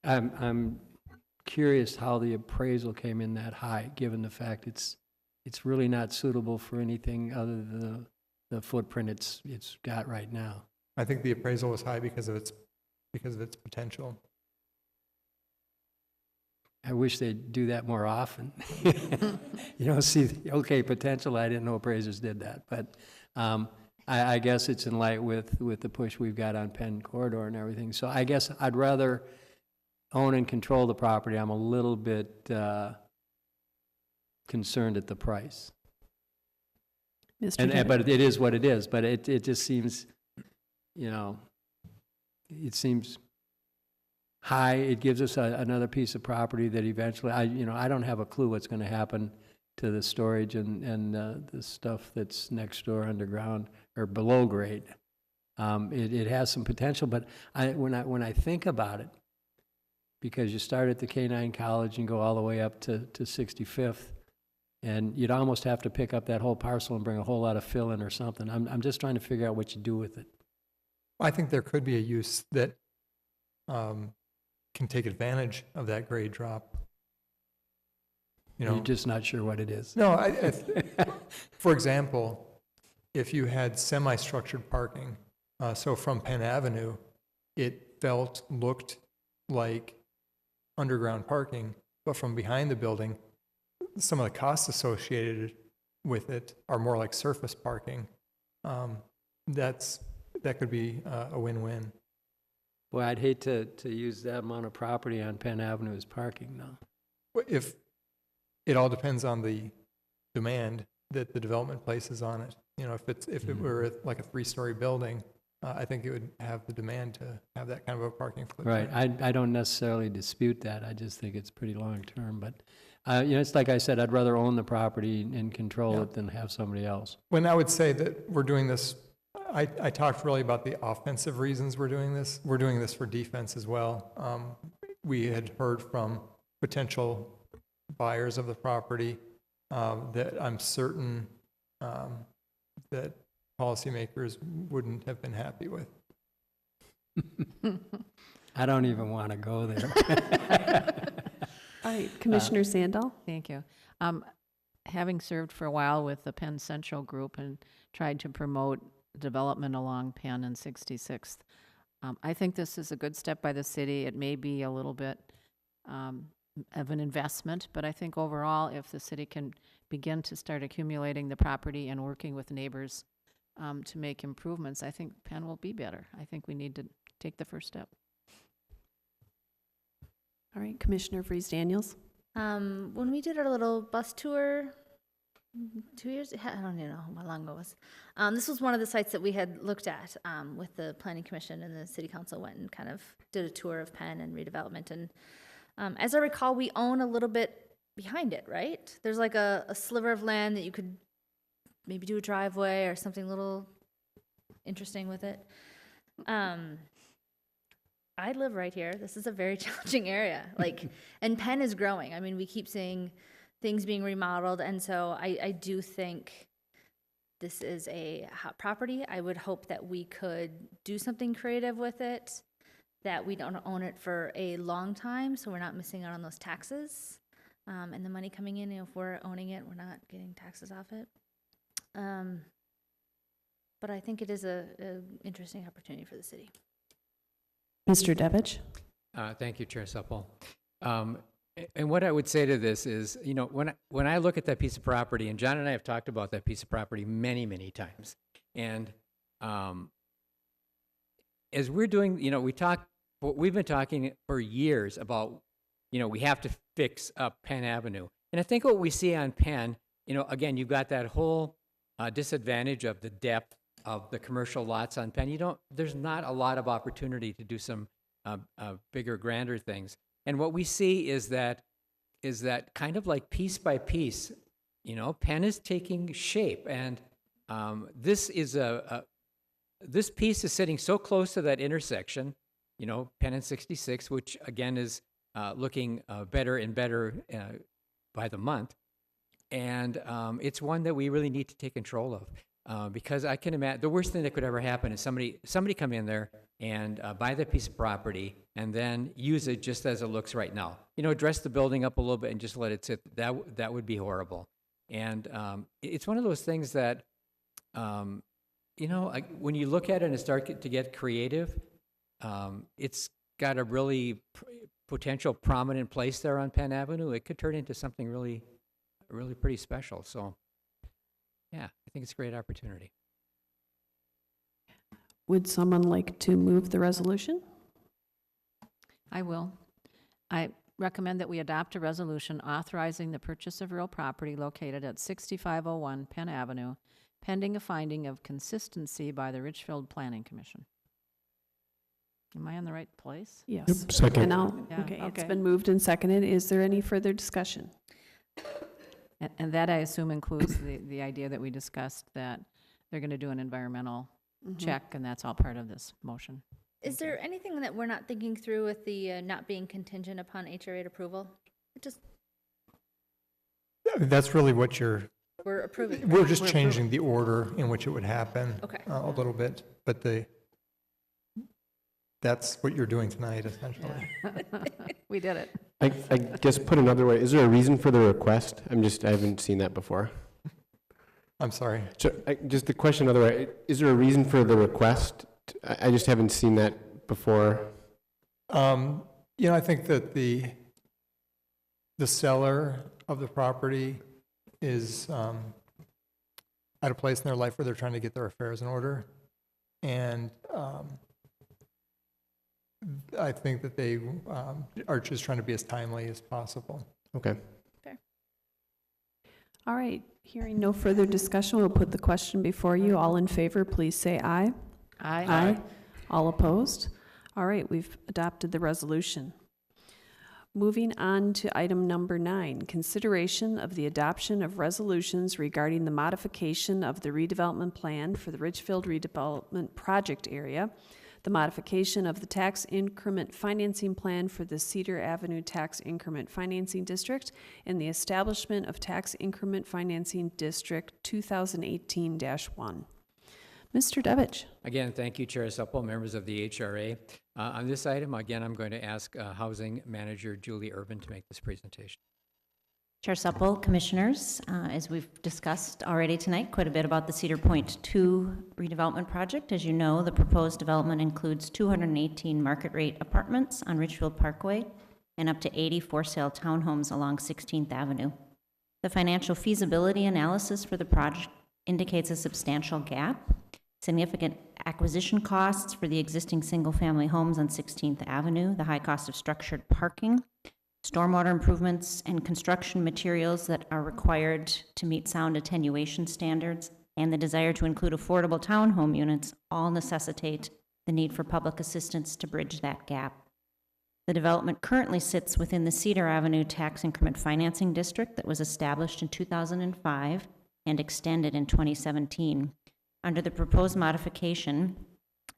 I'm curious how the appraisal came in that high, given the fact it's really not suitable for anything other than the footprint it's got right now. I think the appraisal was high because of its potential. I wish they'd do that more often. See, potential, I didn't know appraisers did that. But I guess it's in light with the push we've got on Penn Corridor and everything. So I guess I'd rather own and control the property. I'm a little bit concerned at the price. But it is what it is. But it just seems, it seems high. It gives us another piece of property that eventually, I don't have a clue what's going to happen to the storage and the stuff that's next door underground or below grade. It has some potential, but when I think about it, because you start at the K-9 college and go all the way up to 65th, and you'd almost have to pick up that whole parcel and bring a whole lot of fill in or something. I'm just trying to figure out what you do with it. I think there could be a use that can take advantage of that grade drop. You're just not sure what it is. No, for example, if you had semi-structured parking, so from Penn Avenue, it looked like underground parking, but from behind the building, some of the costs associated with it are more like surface parking. That could be a win-win. Boy, I'd hate to use that amount of property on Penn Avenue as parking now. If it all depends on the demand that the development places on it. If it were like a 3-story building, I think it would have the demand to have that kind of a parking footprint. Right. I don't necessarily dispute that. I just think it's pretty long-term. But, it's like I said, I'd rather own the property and control it than have somebody else. When I would say that we're doing this, I talked really about the offensive reasons we're doing this. We're doing this for defense as well. We had heard from potential buyers of the property that I'm certain that policymakers wouldn't have been happy with. I don't even want to go there. All right, Commissioner Sandal. Thank you. Having served for a while with the Penn Central Group and tried to promote development along Penn and 66th, I think this is a good step by the city. It may be a little bit of an investment, but I think overall, if the city can begin to start accumulating the property and working with neighbors to make improvements, I think Penn will be better. I think we need to take the first step. All right, Commissioner Freeze-Daniels. When we did our little bus tour 2 years, I don't even know how long ago it was. This was one of the sites that we had looked at with the Planning Commission, and the City Council went and kind of did a tour of Penn and redevelopment. And as I recall, we own a little bit behind it, right? There's like a sliver of land that you could maybe do a driveway or something a little interesting with it. I live right here. This is a very challenging area. Like, and Penn is growing. I mean, we keep seeing things being remodeled, and so I do think this is a hot property. I would hope that we could do something creative with it, that we don't own it for a long time, so we're not missing out on those taxes. And the money coming in, if we're owning it, we're not getting taxes off it. But I think it is a interesting opportunity for the city. Mr. Devich? Thank you, Chair Supple. And what I would say to this is, you know, when I look at that piece of property, and John and I have talked about that piece of property many, many times, and as we're doing, you know, we've been talking for years about, you know, we have to fix up Penn Avenue. And I think what we see on Penn, you know, again, you've got that whole disadvantage of the depth of the commercial lots on Penn. There's not a lot of opportunity to do some bigger, grander things. And what we see is that kind of like piece by piece, you know, Penn is taking shape. And this piece is sitting so close to that intersection, you know, Penn and 66, which again is looking better and better by the month. And it's one that we really need to take control of, because I can imagine the worst thing that could ever happen is somebody come in there and buy that piece of property and then use it just as it looks right now. You know, dress the building up a little bit and just let it sit. That would be horrible. And it's one of those things that, you know, when you look at it and start to get creative, it's got a really potential prominent place there on Penn Avenue. It could turn into something really pretty special. So, yeah, I think it's a great opportunity. Would someone like to move the resolution? I will. I recommend that we adopt a resolution authorizing the purchase of real property located at 6501 Penn Avenue, pending a finding of consistency by the Richfield Planning Commission. Am I in the right place? Yes. Yep, second. And I'll, Yeah, okay, it's okay. been moved and seconded. Is there any further discussion? And that, I assume, includes the idea that we discussed, that they're going to do an environmental check, and that's all part of this motion. Is there anything that we're not thinking through with the not being contingent upon HRA approval? That's really what We're approving. we're just changing the order in which it would happen. Okay. A little bit, but that's what you're doing tonight, essentially. We did it. I guess put another way, is there a reason for the request? I haven't seen that before. I'm sorry. So just the question another way, is there a reason for the request? I just haven't seen that before. You know, I think that the seller of the property is at a place in their life where they're trying to get their affairs in order. And I think that they are just trying to be as timely as possible. Okay. All right, hearing no further discussion, we'll put the question before you. All in favor, please say aye. Aye. All opposed? All right, we've adopted the resolution. Moving on to item number 9, consideration of the adoption of resolutions regarding the modification of the redevelopment plan for the Richfield redevelopment project area, the modification of the tax increment financing plan for the Cedar Avenue Tax Increment Financing District, and the establishment of Tax Increment Financing District 2018-1. Mr. Devich. Again, thank you, Chair Supple, members of the HRA. On this item, again, I'm going to ask Housing Manager Julie Urban to make this presentation. Chair Supple, Commissioners, as we've discussed already tonight, quite a bit about the Cedar Point 2 redevelopment project. As you know, the proposed development includes 218 market rate apartments on Richfield Parkway and up to 80 for-sale townhomes along 16th Avenue. The financial feasibility analysis for the project indicates a substantial gap, significant acquisition costs for the existing single-family homes on 16th Avenue, the high cost of structured parking, stormwater improvements, and construction materials that are required to meet sound attenuation standards, and the desire to include affordable townhome units all necessitate the need for public assistance to bridge that gap. The development currently sits within the Cedar Avenue Tax Increment Financing District that was established in 2005 and extended in 2017. Under the proposed modification,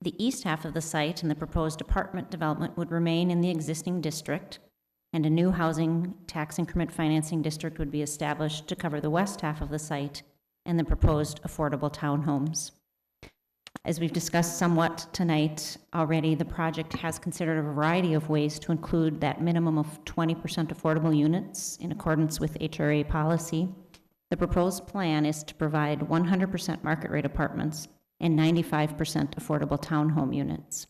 The east half of the site and the proposed apartment development would remain in the existing district, and a new housing tax increment financing district would be established to cover the west half of the site and the proposed affordable townhomes. As we've discussed somewhat tonight already, the project has considered a variety of ways to include that minimum of 20% affordable units in accordance with HRA policy. The proposed plan is to provide 100% market rate apartments and 95% affordable townhome units.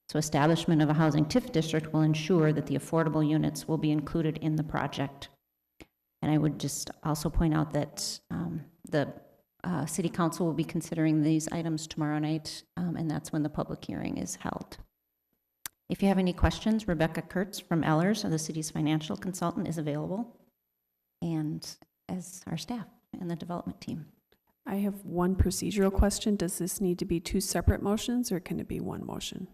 So establishment of a housing TIF district will ensure that the affordable units will be included in the project. And I would just also point out that the City Council will be considering these items tomorrow night, and that's when the public hearing is held. If you have any questions, Rebecca Kurtz from Ellers, the city's financial consultant, is available, and as our staff and the development team. I have one procedural question. Does this need to be two separate motions, or can it be one motion?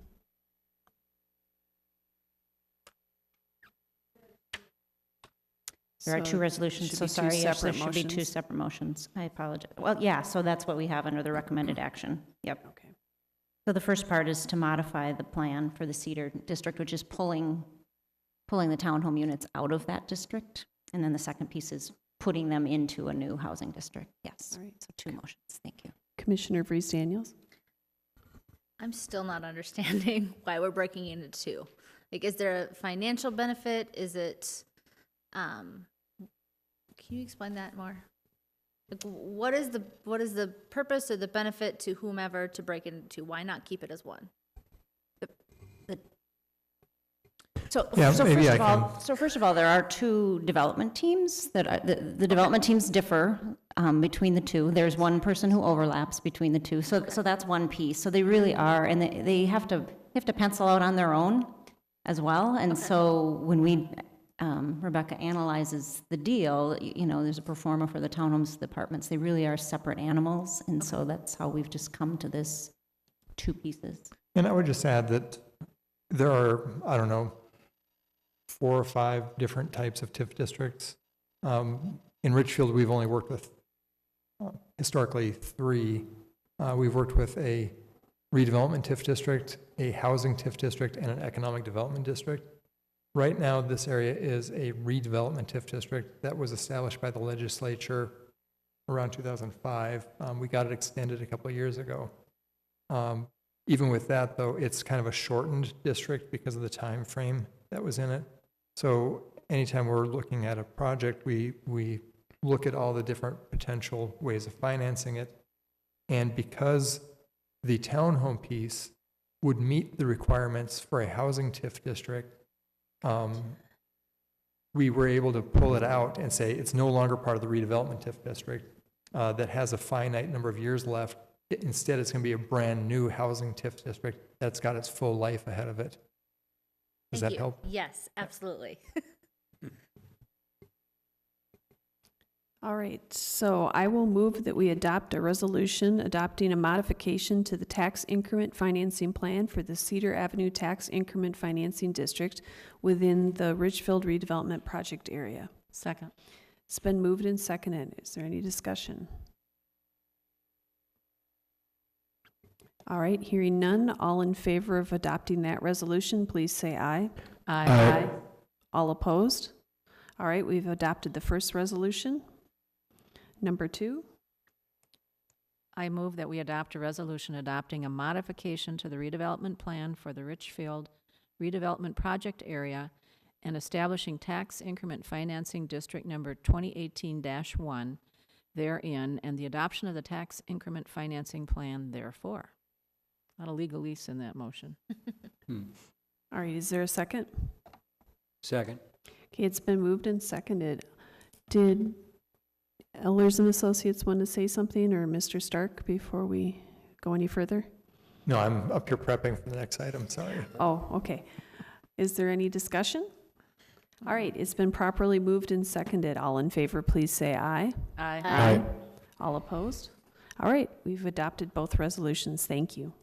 There are two resolutions, should so be two sorry, yes, there separate should be two motions. separate motions. I apologize. Well, yeah, so that's what we have under the recommended action. Yep. Okay. So the first part is to modify the plan for the Cedar District, which is pulling the townhome units out of that district. And then the second piece is putting them into a new housing district. Yes. All right. So two motions. Thank you. Commissioner Vrees Daniels? I'm still not understanding why we're breaking it into two. Like, is there a financial benefit? Is it, can you explain that more? Like, what is the purpose or the benefit to whomever to break it into two? Why not keep it as one? So, Yeah, so maybe first of all, there are two development teams that are, the development teams differ between the two. There's one person who overlaps between the two. So that's one piece. So they really are, and they have to pencil out on their own as well. And so when we Rebecca analyzes the deal, you know, there's a pro forma for the townhomes, the apartments. They really are separate animals, and so that's how we've just come to this two pieces. And I would just add that there are, I don't know, 4 or 5 different types of TIF districts. In Richfield, we've only worked with historically 3. We've worked with a redevelopment TIF district, a housing TIF district, and an economic development district. Right now, this area is a redevelopment TIF district that was established by the legislature around 2005. We got it extended a couple of years ago. Even with that, though, it's kind of a shortened district because of the time frame that was in it. So anytime we're looking at a project, we look at all the different potential ways of financing it. And because the townhome piece would meet the requirements for a housing TIF district, we were able to pull it out and say it's no longer part of the redevelopment TIF district that has a finite number of years left. Instead, it's going to be a brand new housing TIF district that's got its full life ahead of it. Does Thank that you. help? Yes, absolutely. All right, so I will move that we adopt a resolution adopting a modification to the tax increment financing plan for the Cedar Avenue Tax Increment Financing District within the Richfield redevelopment project area. Second. It's been moved and seconded. Is there any discussion? All right, hearing none, all in favor of adopting that resolution, please say aye. Aye. All opposed? All right, we've adopted the first resolution. Number 2, I move that we adopt a resolution adopting a modification to the redevelopment plan for the Richfield redevelopment project area and establishing tax increment financing district number 2018-1 therein, and the adoption of the tax increment financing plan therefore. A lot of legalese in that motion. all right, is there a second? Second. Okay, it's been moved and seconded. Did Ehlers and Associates want to say something, or Mr. Stark, before we go any further? No, I'm up here prepping for the next item, sorry. Oh, okay. Is there any discussion? All right, it's been properly moved and seconded. All in favor, please say aye. Aye. Aye. All opposed? All right, we've adopted both resolutions. Thank you.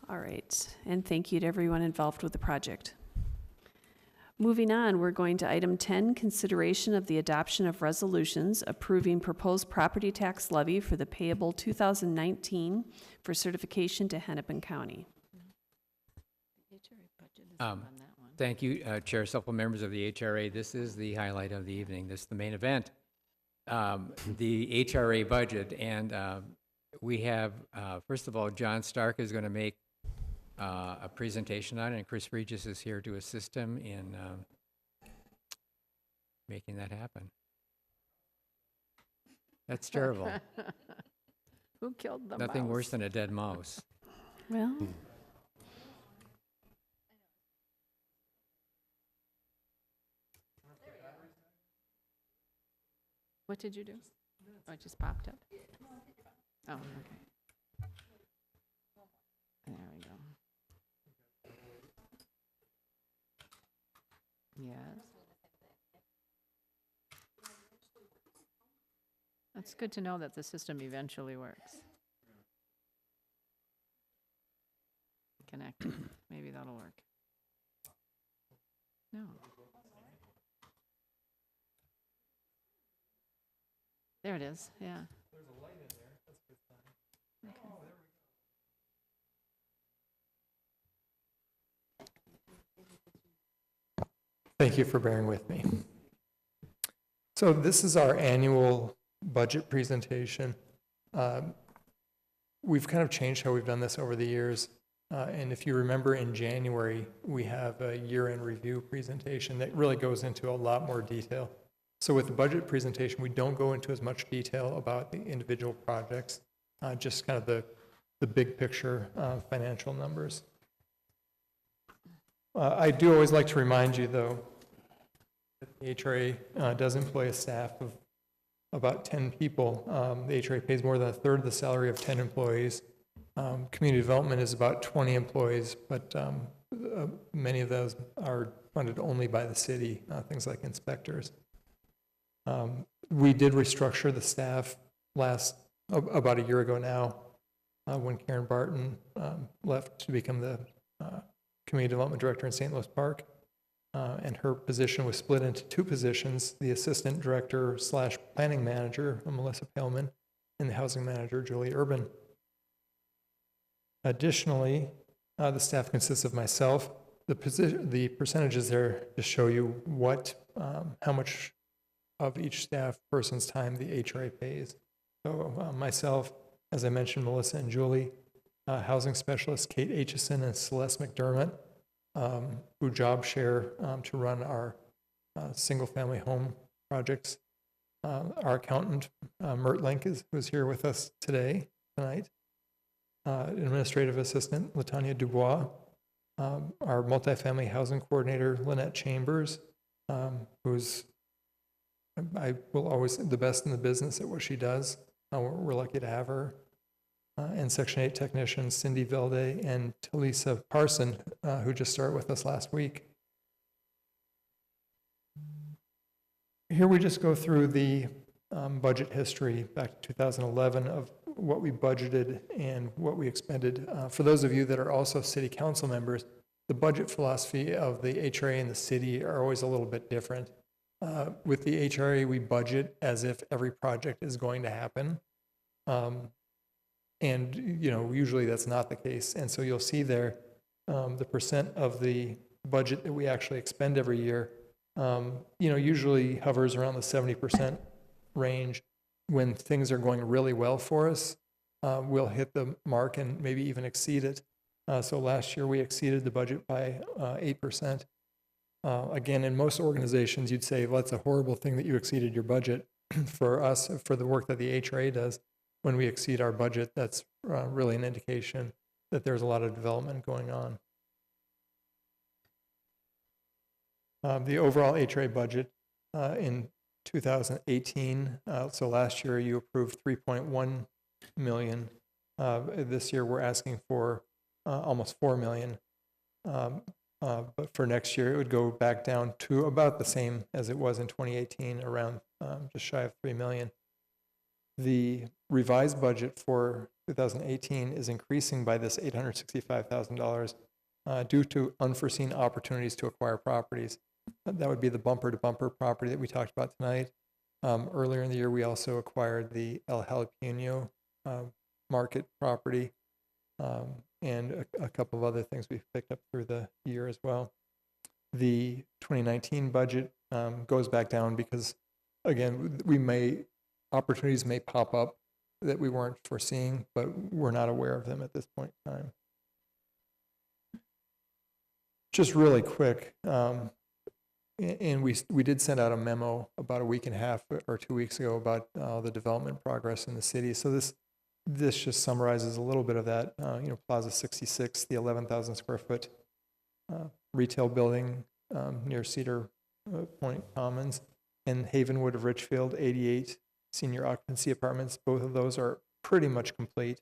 All right, and thank you to everyone involved with the project. Moving on, we're going to item 10, consideration of the adoption of resolutions approving proposed property tax levy for the payable 2019 for certification to Hennepin County. Thank you, Chair, supple members of the HRA. This is the highlight of the evening. This is the main event. The HRA budget, and we have, first of all, John Stark is going to make a presentation on it, and Chris Regis is here to assist him in making that happen. That's terrible. Who killed the Nothing mouse? worse than a dead mouse. Well, What did you do? Oh, it just popped up. Oh, okay. There we go. Yes. That's good to know that the system eventually works. Connected. Maybe that'll work. No. There it is, yeah. There's a light in there. That's a good sign. Okay. Oh, there we go. Thank you for bearing with me. So this is our annual budget presentation. We've kind of changed how we've done this over the years. And if you remember, in January, we have a year-end review presentation that really goes into a lot more detail. So with the budget presentation, we don't go into as much detail about the individual projects, just kind of the big picture financial numbers. I do always like to remind you, though, that the HRA does employ a staff of about 10 people. The HRA pays more than a third of the salary of 10 employees. Community development is about 20 employees, but many of those are funded only by the city, things like inspectors. We did restructure the staff about a year ago now, when Karen Barton left to become the Community Development Director in St. Louis Park. And her position was split into two positions, the Assistant Director / Planning Manager, Melissa Paleman, and the Housing Manager, Julie Urban. Additionally, the staff consists of myself. The percentages there just show you how much of each staff person's time the HRA pays. So myself, as I mentioned, Melissa and Julie, housing specialist Kate Aitchison and Celeste McDermott, who job share to run our single-family home projects. Our accountant, Mert Link, who's here with us tonight. Administrative assistant, Latanya Dubois. Our multifamily housing coordinator, Lynette Chambers, who's I will always the best in the business at what she does. We're lucky to have her. And Section 8 technicians, Cindy Velde and Talisa Parson, who just started with us last week. Here we just go through the budget history back to 2011 of what we budgeted and what we expended. For those of you that are also city council members, the budget philosophy of the HRA and the city are always a little bit different. With the HRA, we budget as if every project is going to happen. And, usually that's not the case. And so you'll see there the percent of the budget that we actually expend every year, usually hovers around the 70% range. When things are going really well for us, we'll hit the mark and maybe even exceed it. So last year we exceeded the budget by 8%. Again, in most organizations, you'd say, well, that's a horrible thing that you exceeded your budget. For us, for the work that the HRA does, when we exceed our budget, that's really an indication that there's a lot of development going on. The overall HRA budget in 2018, so last year you approved $3.1 million. This year we're asking for almost $4 million. But for next year, it would go back down to about the same as it was in 2018, around just shy of $3 million. The revised budget for 2018 is increasing by this $865,000 due to unforeseen opportunities to acquire properties. That would be the bumper-to-bumper property that we talked about tonight. Earlier in the year, we also acquired the El Jalapeno market property, and a couple of other things we've picked up through the year as well. The 2019 budget goes back down because, again, opportunities may pop up that we weren't foreseeing, but we're not aware of them at this point in time. Just really quick, and we did send out a memo about a week and a half or 2 weeks ago about the development progress in the city. So this just summarizes a little bit of that. Plaza 66, the 11,000 square foot retail building near Cedar Point Commons, and Havenwood of Richfield, 88 senior occupancy apartments. Both of those are pretty much complete.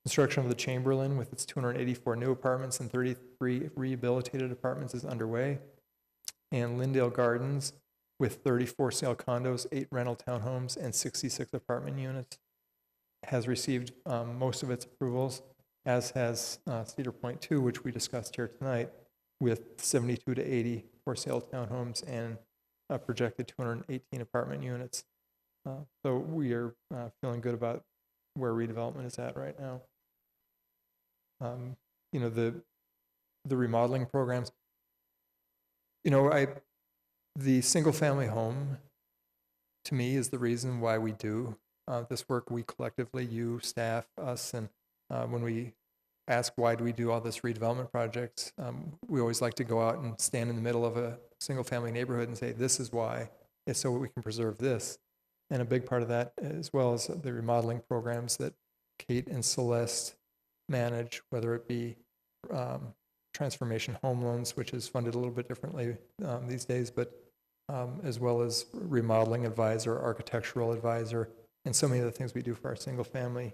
Construction of the Chamberlain with its 284 new apartments and 33 rehabilitated apartments is underway. And Lindale Gardens with 34 sale condos, 8 rental townhomes, and 66 apartment units has received most of its approvals, as has Cedar Point 2, which we discussed here tonight, with 72 to 80 for sale townhomes and a projected 218 apartment units. So we are feeling good about where redevelopment is at right now. The remodeling programs. The single family home, to me, is the reason why we do this work. We collectively, you, staff, us, and when we ask why do we do all this redevelopment projects, we always like to go out and stand in the middle of a single family neighborhood and say, this is why, it's so we can preserve this. And a big part of that, as well as the remodeling programs that Kate and Celeste manage, whether it be transformation home loans, which is funded a little bit differently these days, but as well as remodeling advisor, architectural advisor, and so many of the things we do for our single family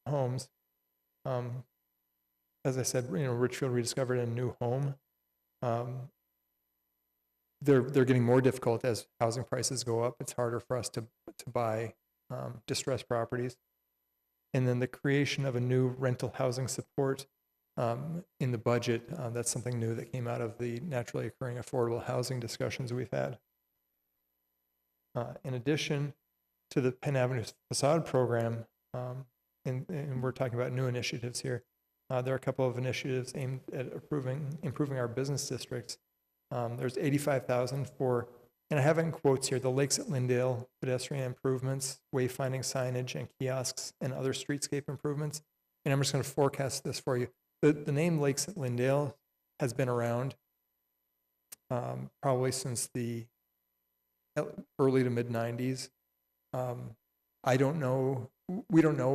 homes. As I said, Richfield rediscovered a new home. They're getting more difficult as housing prices go up. It's harder for us to buy distressed properties. And then the creation of a new rental housing support in the budget, that's something new that came out of the naturally occurring affordable housing discussions we've had. In addition to the Penn Avenue facade program, and we're talking about new initiatives here, there are a couple of initiatives aimed at improving our business districts. There's $85,000 for, and I have it in quotes here, the Lakes at Lindale pedestrian improvements, wayfinding signage and kiosks, and other streetscape improvements. And I'm just going to forecast this for you. The name Lakes at Lindale has been around probably since the early to mid 90s. We don't know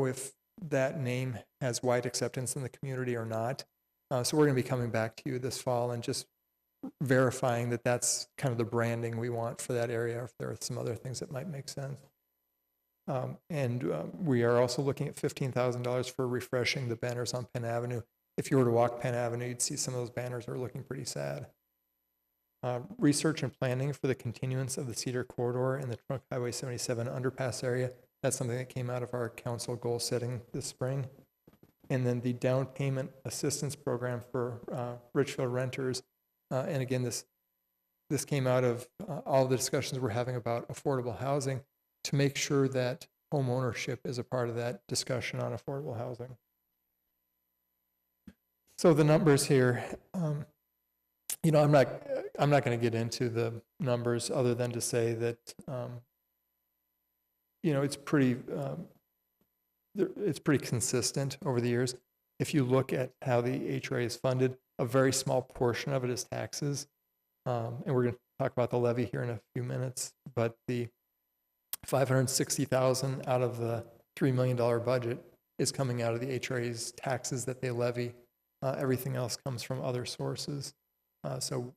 if that name has wide acceptance in the community or not. So we're going to be coming back to you this fall and just verifying that that's kind of the branding we want for that area, or if there are some other things that might make sense. We are also looking at $15,000 for refreshing the banners on Penn Avenue. If you were to walk Penn Avenue, you'd see some of those banners are looking pretty sad. Research and planning for the continuance of the Cedar Corridor and the Trunk Highway 77 underpass area. That's something that came out of our council goal setting this spring. And then the down payment assistance program for Richfield renters. And again, this came out of all the discussions we're having about affordable housing, to make sure that home ownership is a part of that discussion on affordable housing. So the numbers here, I'm not going to get into the numbers other than to say that it's pretty consistent over the years. If you look at how the HRA is funded, a very small portion of it is taxes, and we're going to talk about the levy here in a few minutes. But the $560,000 out of the $3 million budget is coming out of the HRA's taxes that they levy. Everything else comes from other sources. So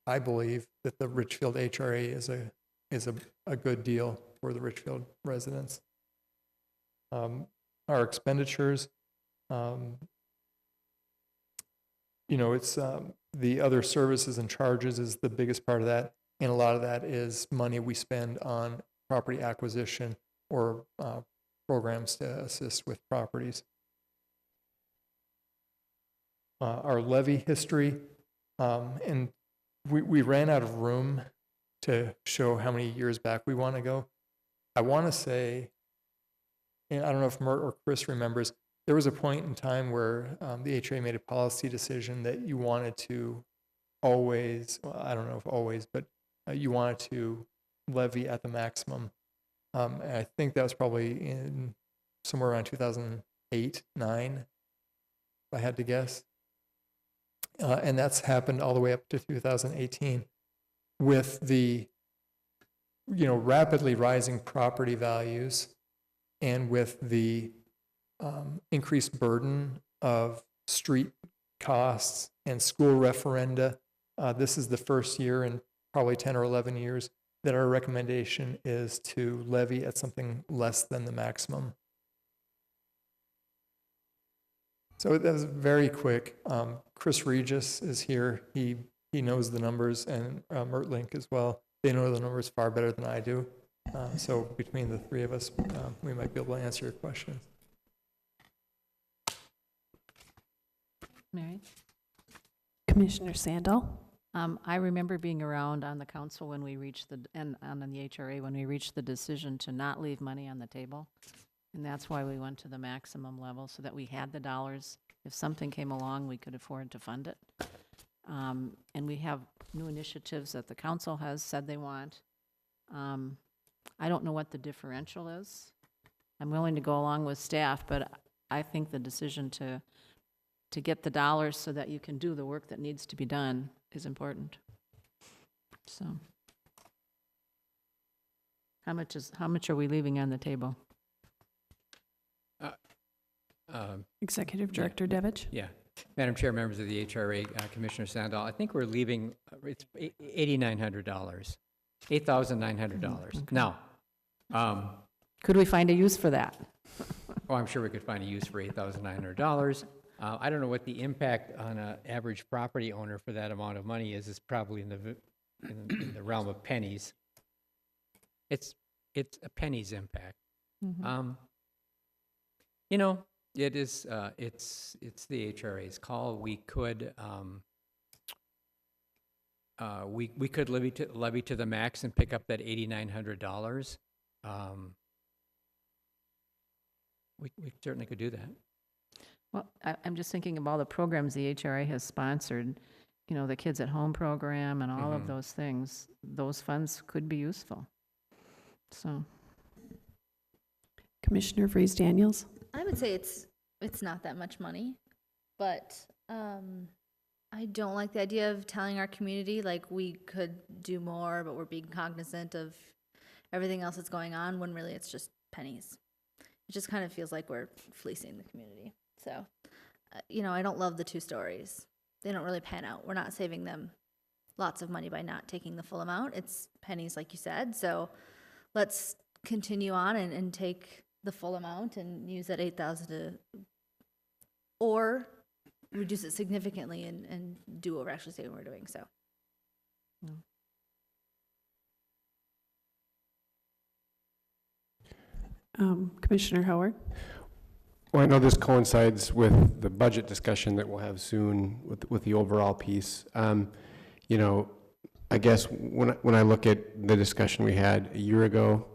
I believe that the Richfield HRA is a good deal for the Richfield residents. Our expenditures, it's the other services and charges is the biggest part of that, and a lot of that is money we spend on property acquisition or programs to assist with properties. Our levy history, and we ran out of room to show how many years back we want to go. I want to say, and I don't know if Mert or Chris remembers, there was a point in time where the HRA made a policy decision that you wanted to always, well, I don't know if always, but you wanted to levy at the maximum. And I think that was probably in somewhere around 2008, 9, if I had to guess. And that's happened all the way up to 2018 with the, rapidly rising property values and with the increased burden of street costs and school referenda. This is the first year in probably 10 or 11 years that our recommendation is to levy at something less than the maximum. So that was very quick. Chris Regis is here. He knows the numbers, and Mert Link as well. They know the numbers far better than I do. So between the three of us, we might be able to answer your questions. Mary? Commissioner Sandal? I remember being around on the council when we reached and on the HRA, when we reached the decision to not leave money on the table. And that's why we went to the maximum level, so that we had the dollars. If something came along, we could afford to fund it. And we have new initiatives that the council has said they want. I don't know what the differential is. I'm willing to go along with staff, but I think the decision to get the dollars so that you can do the work that needs to be done is important. So, how much are we leaving on the table? Executive Director Devich? Yeah. Madam Chair, members of the HRA, Commissioner Sandal, I think we're leaving, it's $8,900, $8,900. Now, Could we find a use for that? I'm sure we could find a use for $8,900. I don't know what the impact on an average property owner for that amount of money is. It's probably in the realm of pennies. It's a penny's impact. It is, it's the HRA's call. We could levy to the max and pick up that $8,900. We certainly could do that. Well, I'm just thinking of all the programs the HRA has sponsored, the Kids at Home program and all of those things. Those funds could be useful. So, Commissioner Freeze Daniels? I would say it's not that much money, but I don't like the idea of telling our community like we could do more, but we're being cognizant of everything else that's going on when really it's just pennies. It just kind of feels like we're fleecing the community. So, I don't love the 2 stories. They don't really pan out. We're not saving them lots of money by not taking the full amount. It's pennies, like you said. So let's continue on and take the full amount and use that $8,000 or reduce it significantly and do what we're actually saying we're doing. So. Commissioner Howard? Well, I know this coincides with the budget discussion that we'll have soon with the overall piece. I guess when I look at the discussion we had a year ago,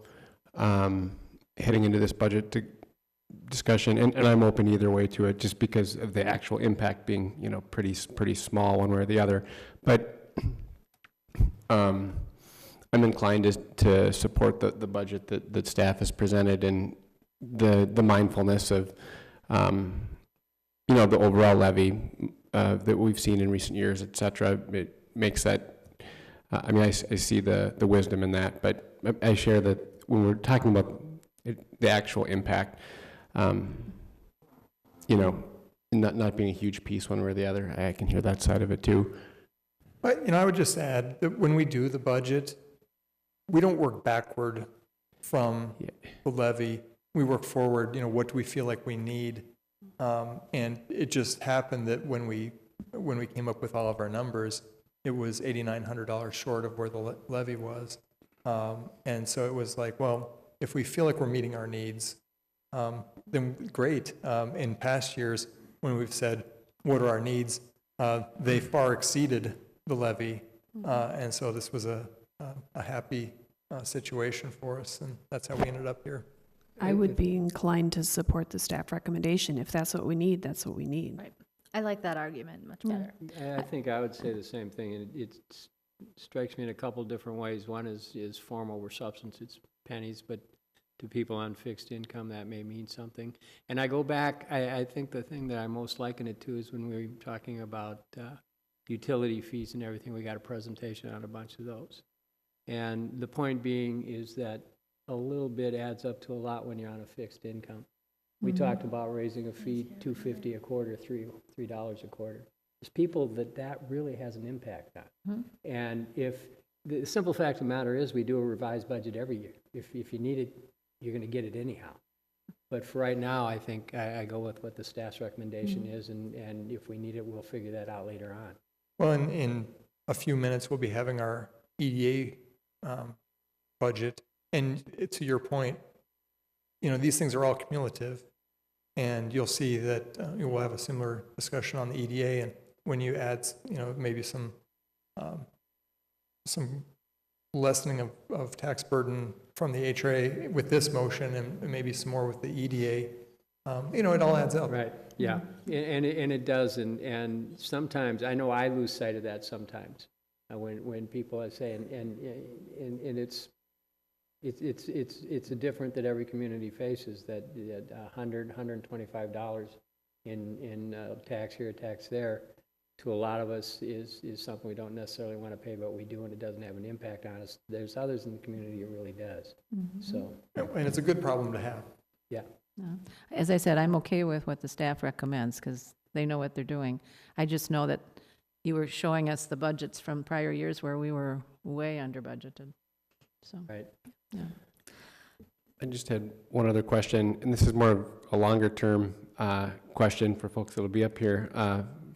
heading into this budget discussion, and I'm open either way to it, just because of the actual impact being, pretty small one way or the other. But I'm inclined to support the budget that staff has presented, and the mindfulness of, the overall levy that we've seen in recent years, et cetera. It makes that, I see the wisdom in that, but I share that when we're talking about the actual impact, not being a huge piece one way or the other, I can hear that side of it too. But, I would just add that when we do the budget, we don't work backward from the levy. We work forward, what do we feel like we need? And it just happened that when we came up with all of our numbers, it was $8,900 short of where the levy was. And so it was like, well, if we feel like we're meeting our needs, then great. In past years, when we've said, what are our needs? They far exceeded the levy. And so this was a happy situation for us, and that's how we ended up here. I would be inclined to support the staff recommendation. If that's what we need, that's what we need. Right. I like that argument much better. I think I would say the same thing, and it strikes me in a couple different ways. One is form over substance. It's pennies, but to people on fixed income, that may mean something. And I go back, I think the thing that I most liken it to is when we were talking about utility fees and everything, we got a presentation on a bunch of those. And the point being is that a little bit adds up to a lot when you're on a fixed income. We talked about raising a fee $2.50 a quarter, $3 a quarter. There's people that really has an impact on. And if the simple fact of the matter is, we do a revised budget every year. If you need it, you're going to get it anyhow. But for right now, I think I go with what the staff's recommendation is, and if we need it, we'll figure that out later on. Well, in a few minutes, we'll be having our EDA budget. And to your point, these things are all cumulative. And you'll see that we'll have a similar discussion on the EDA. And when you add, maybe some lessening of tax burden from the HRA with this motion, and maybe some more with the EDA, it all adds up. Right, yeah, and it does, and sometimes, I know I lose sight of that sometimes, when people are saying, and it's a different that every community faces, that $100, $125 in tax here, tax there, to a lot of us is something we don't necessarily want to pay, but we do, and it doesn't have an impact on us. There's others in the community it really does. So, and it's a good problem to have. yeah. As I said, I'm okay with what the staff recommends because they know what they're doing. I just know that you were showing us the budgets from prior years where we were way under budgeted. So, Right. yeah. I just had one other question, and this is more of a longer-term question for folks that'll be up here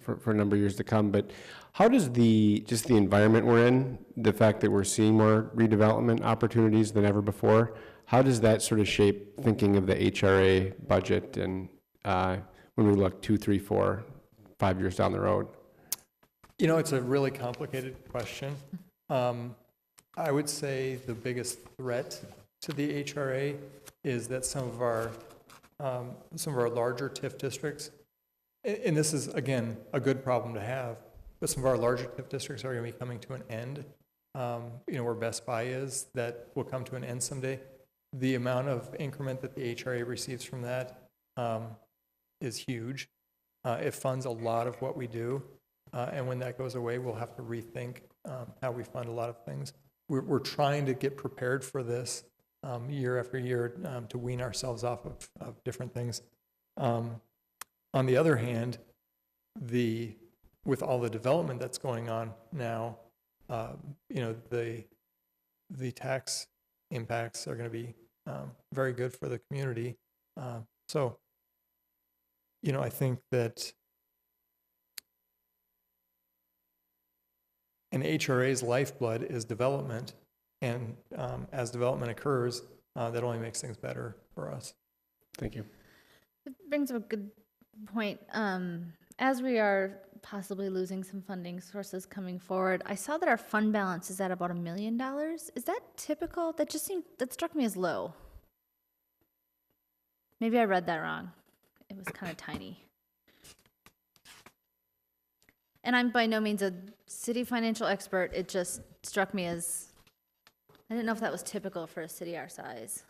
for a number of years to come. But how does the environment we're in, the fact that we're seeing more redevelopment opportunities than ever before, how does that sort of shape thinking of the HRA budget and when we look 2, 3, 4, 5 years down the road? It's a really complicated question. I would say the biggest threat to the HRA is that some of our larger TIF districts, and this is, again, a good problem to have, but some of our larger TIF districts are going to be coming to an end. Where Best Buy is, that will come to an end someday. The amount of increment that the HRA receives from that is huge. It funds a lot of what we do, and when that goes away, we'll have to rethink how we fund a lot of things. We're trying to get prepared for this year after year to wean ourselves off of different things. On the other hand, with all the development that's going on now, the tax impacts are going to be very good for the community. So, I think that an HRA's lifeblood is development, and as development occurs, that only makes things better for us. Thank you. It brings up a good point. As we are possibly losing some funding sources coming forward, I saw that our fund balance is at about $1 million. Is that typical? That struck me as low. Maybe I read that wrong. It was kind of tiny. And I'm by no means a city financial expert. It just struck me as, I didn't know if that was typical for a city our size.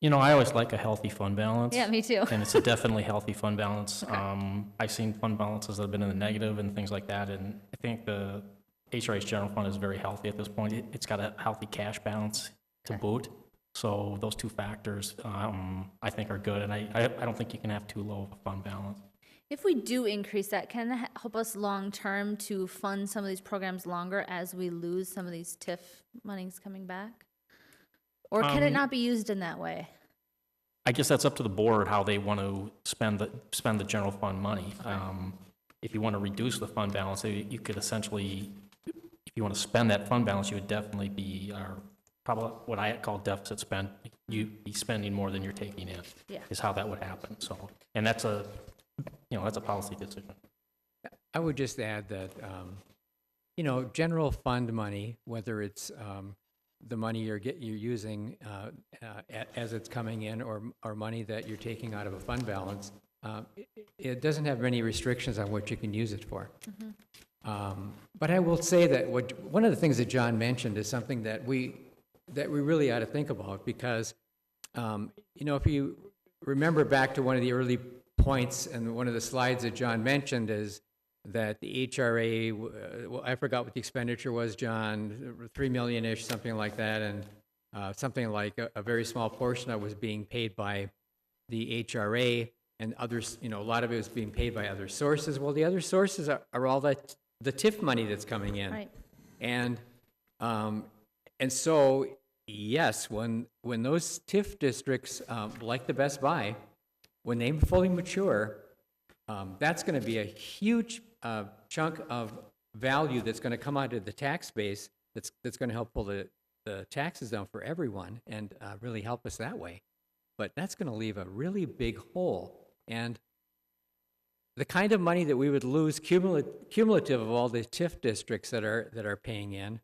I always like a healthy fund balance. Yeah, me too. And it's a definitely healthy fund balance. Okay. I've seen fund balances that have been in the negative and things like that, and I think the HRA's general fund is very healthy at this point. It's got a healthy cash balance to boot. So those two factors, I think, are good, and I don't think you can have too low of a fund balance. If we do increase that, can that help us long-term to fund some of these programs longer as we lose some of these TIF monies coming back? Or can it not be used in that way? I guess that's up to the board how they want to spend the general fund money. If you want to reduce the fund balance, you could essentially, if you want to spend that fund balance, you would definitely be probably what I call deficit spend. You'd be spending more than you're taking in. Yeah. Is how that would happen. So, and that's a policy decision. I would just add that, you know, general fund money, whether it's the money you're using as it's coming in, or money that you're taking out of a fund balance, it doesn't have many restrictions on what you can use it for. But I will say that one of the things that John mentioned is something that we really ought to think about, because you know, if you remember back to one of the early points and one of the slides that John mentioned, is that the HRA, well, I forgot what the expenditure was, John, 3 million-ish, something like that, and something like a very small portion that was being paid by the HRA, and others, you know, a lot of it was being paid by other sources. Well, the other sources are all the TIF money that's coming in. Right. And so, yes, when those TIF districts, like the Best Buy, when they fully mature, that's going to be a huge chunk of value that's going to come out of the tax base, that's going to help pull the taxes down for everyone and really help us that way. But that's going to leave a really big hole. And the kind of money that we would lose cumulative of all the TIF districts that are paying in,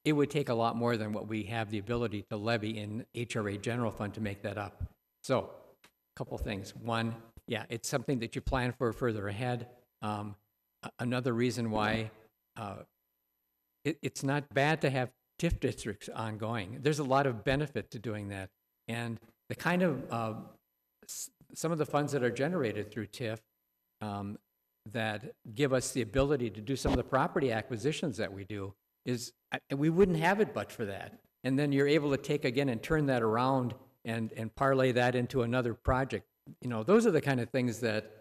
it would take a lot more than what we have the ability to levy in HRA general fund to make that up. So, a couple things. One, yeah, it's something that you plan for further ahead. Another reason why it's not bad to have TIF districts ongoing. There's a lot of benefit to doing that. And the kind of, some of the funds that are generated through TIF that give us the ability to do some of the property acquisitions that we do is, we wouldn't have it but for that. And then you're able to take again and turn that around and parlay that into another project. You know, those are the kind of things that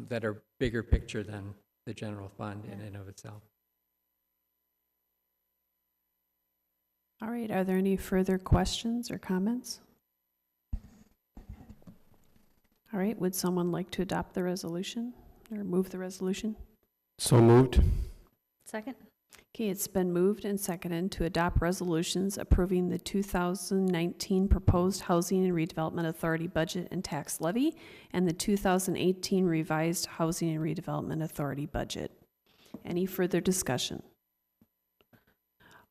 that are bigger picture than the general fund in and of itself. All right, are there any further questions or comments? All right, would someone like to adopt the resolution or move the resolution? So moved. Second? Okay, it's been moved and seconded to adopt resolutions approving the 2019 proposed Housing and Redevelopment Authority budget and tax levy and the 2018 revised Housing and Redevelopment Authority budget. Any further discussion?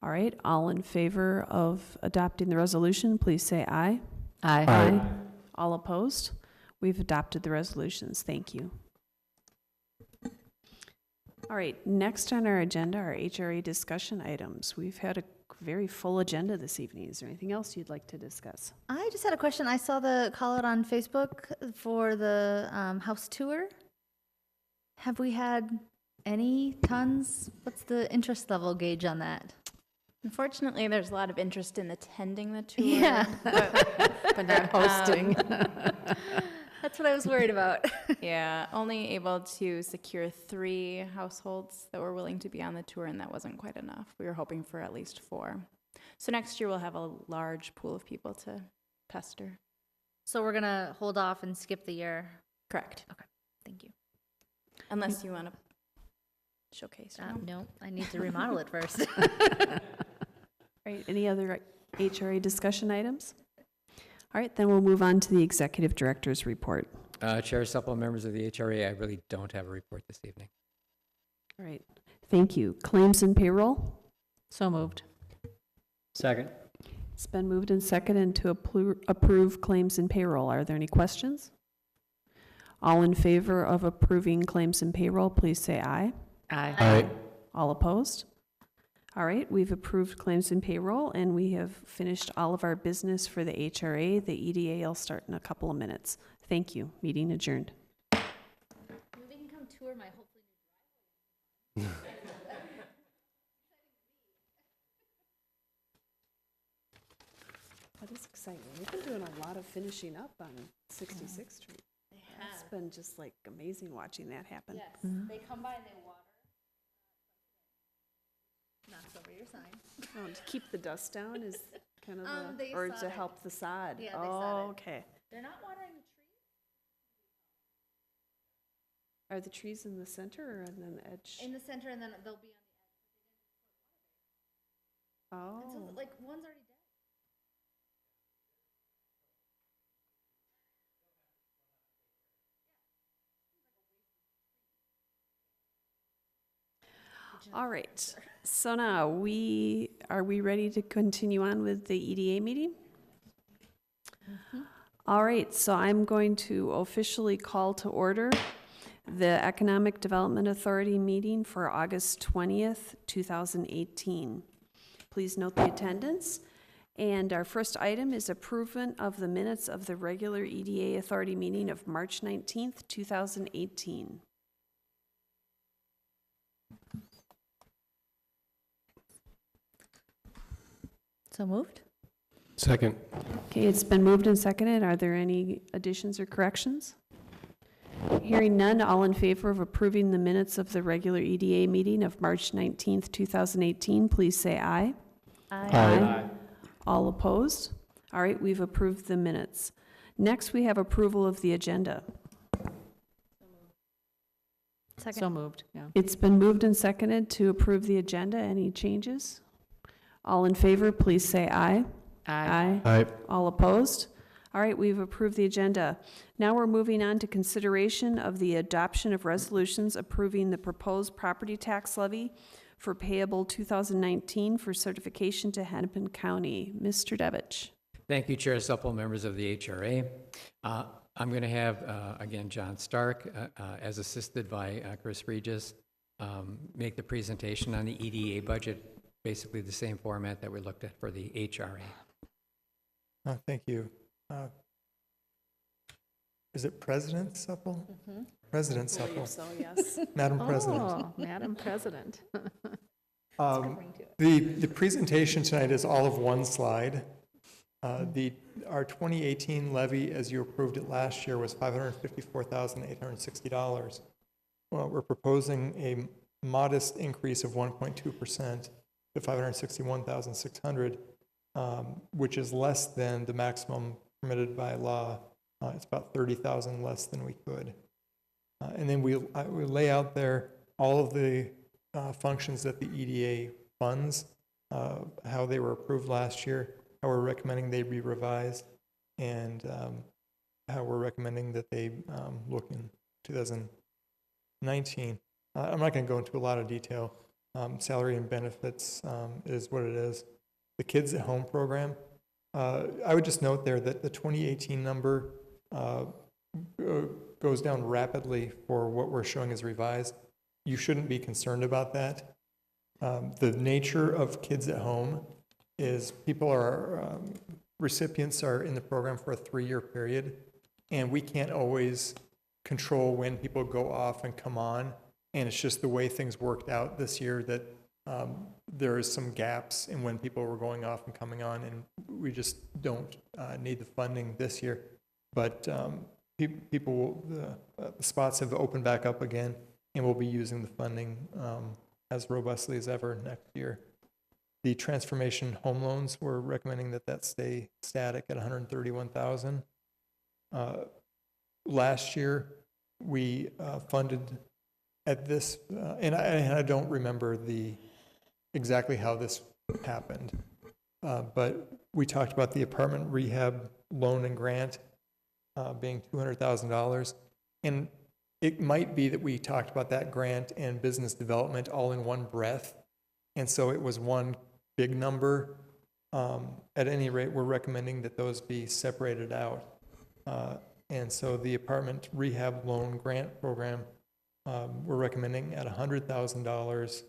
All right, all in favor of adopting the resolution, please say aye. Aye. Aye. All opposed? We've adopted the resolutions. Thank you. All right, next on our agenda are HRA discussion items. We've had a very full agenda this evening. Is there anything else you'd like to discuss? I just had a question. I saw the call out on Facebook for the house tour. Have we had any tons? What's the interest level gauge on that? Unfortunately, there's a lot of interest in attending the tour. Yeah. But not hosting. That's what I was worried about. Yeah, only able to secure 3 households that were willing to be on the tour, and that wasn't quite enough. We were hoping for at least 4. So next year we'll have a large pool of people to pester. So we're going to hold off and skip the year. Correct. Okay, thank you. Unless you want to showcase. No, I need to remodel it first. All right, any other HRA discussion items? All right, then we'll move on to the Executive Director's report. Chair, Supple, members of the HRA, I really don't have a report this evening. All right, thank you. Claims and payroll? So moved. Second. It's been moved and seconded to approve claims and payroll. Are there any questions? All in favor of approving claims and payroll, please say aye. Aye. Aye. All opposed? All right, we've approved claims and payroll, and we have finished all of our business for the HRA. The EDA will start in a couple of minutes. Thank you. Meeting adjourned. Maybe you can come tour my hopefully new driveway. That is exciting. We've been doing a lot of finishing up on 66th Street. It's been just like amazing watching that happen. Yes, they come by and they water. Knocks over your sign. Oh, to keep the dust down is kind of They or sod to it. help the sod. Yeah, they sod it. Okay. They're not watering the trees. Are the trees in the center or on the edge? In the center, and then they'll be on the edge. And Oh. so, like, one's already dead. All right, so now are we ready to continue on with the EDA meeting? All right, so I'm going to officially call to order the Economic Development Authority meeting for August 20th, 2018. Please note the attendance. And our first item is approval of the minutes of the regular EDA Authority meeting of March 19th, 2018. So moved? Second. Okay, it's been moved and seconded. Are there any additions or corrections? Hearing none, all in favor of approving the minutes of the regular EDA meeting of March 19th, 2018, please say aye. Aye. All opposed? All right, we've approved the minutes. Next, we have approval of the agenda. So moved, yeah. It's been moved and seconded to approve the agenda. Any changes? All in favor, please say aye. Aye. All opposed? All right, we've approved the agenda. Now we're moving on to consideration of the adoption of resolutions approving the proposed property tax levy for payable 2019 for certification to Hennepin County. Mr. Devich. Thank you, Chair Supple, members of the HRA. I'm going to have, again, John Stark, as assisted by Chris Regis, make the presentation on the EDA budget, basically the same format that we looked at for the HRA. Thank you. Is it President Supple? President Supple. So, yes. Madam President. Oh, Madam President. The presentation tonight is all of one slide. Our 2018 levy, as you approved it last year, was $554,860. Well, we're proposing a modest increase of 1.2% to $561,600, which is less than the maximum permitted by law. It's about $30,000 less than we could. And then we lay out there all of the functions that the EDA funds, how they were approved last year, how we're recommending they be revised, and how we're recommending that they look in 2019. I'm not going to go into a lot of detail. Salary and benefits is what it is. The Kids at Home program, I would just note there that the 2018 number goes down rapidly for what we're showing as revised. You shouldn't be concerned about that. The nature of Kids at Home is recipients are in the program for a 3-year period, and we can't always control when people go off and come on, and it's just the way things worked out this year that there is some gaps in when people were going off and coming on, and we just don't need the funding this year. But the spots have opened back up again, and we'll be using the funding as robustly as ever next year. The transformation home loans, we're recommending that stay static at $131,000. Last year, we funded at this, and I don't remember exactly how this happened, but we talked about the apartment rehab loan and grant being $200,000, and it might be that we talked about that grant and business development all in one breath, and so it was one big number. At any rate, we're recommending that those be separated out, and so the apartment rehab loan grant program, we're recommending at $100,000,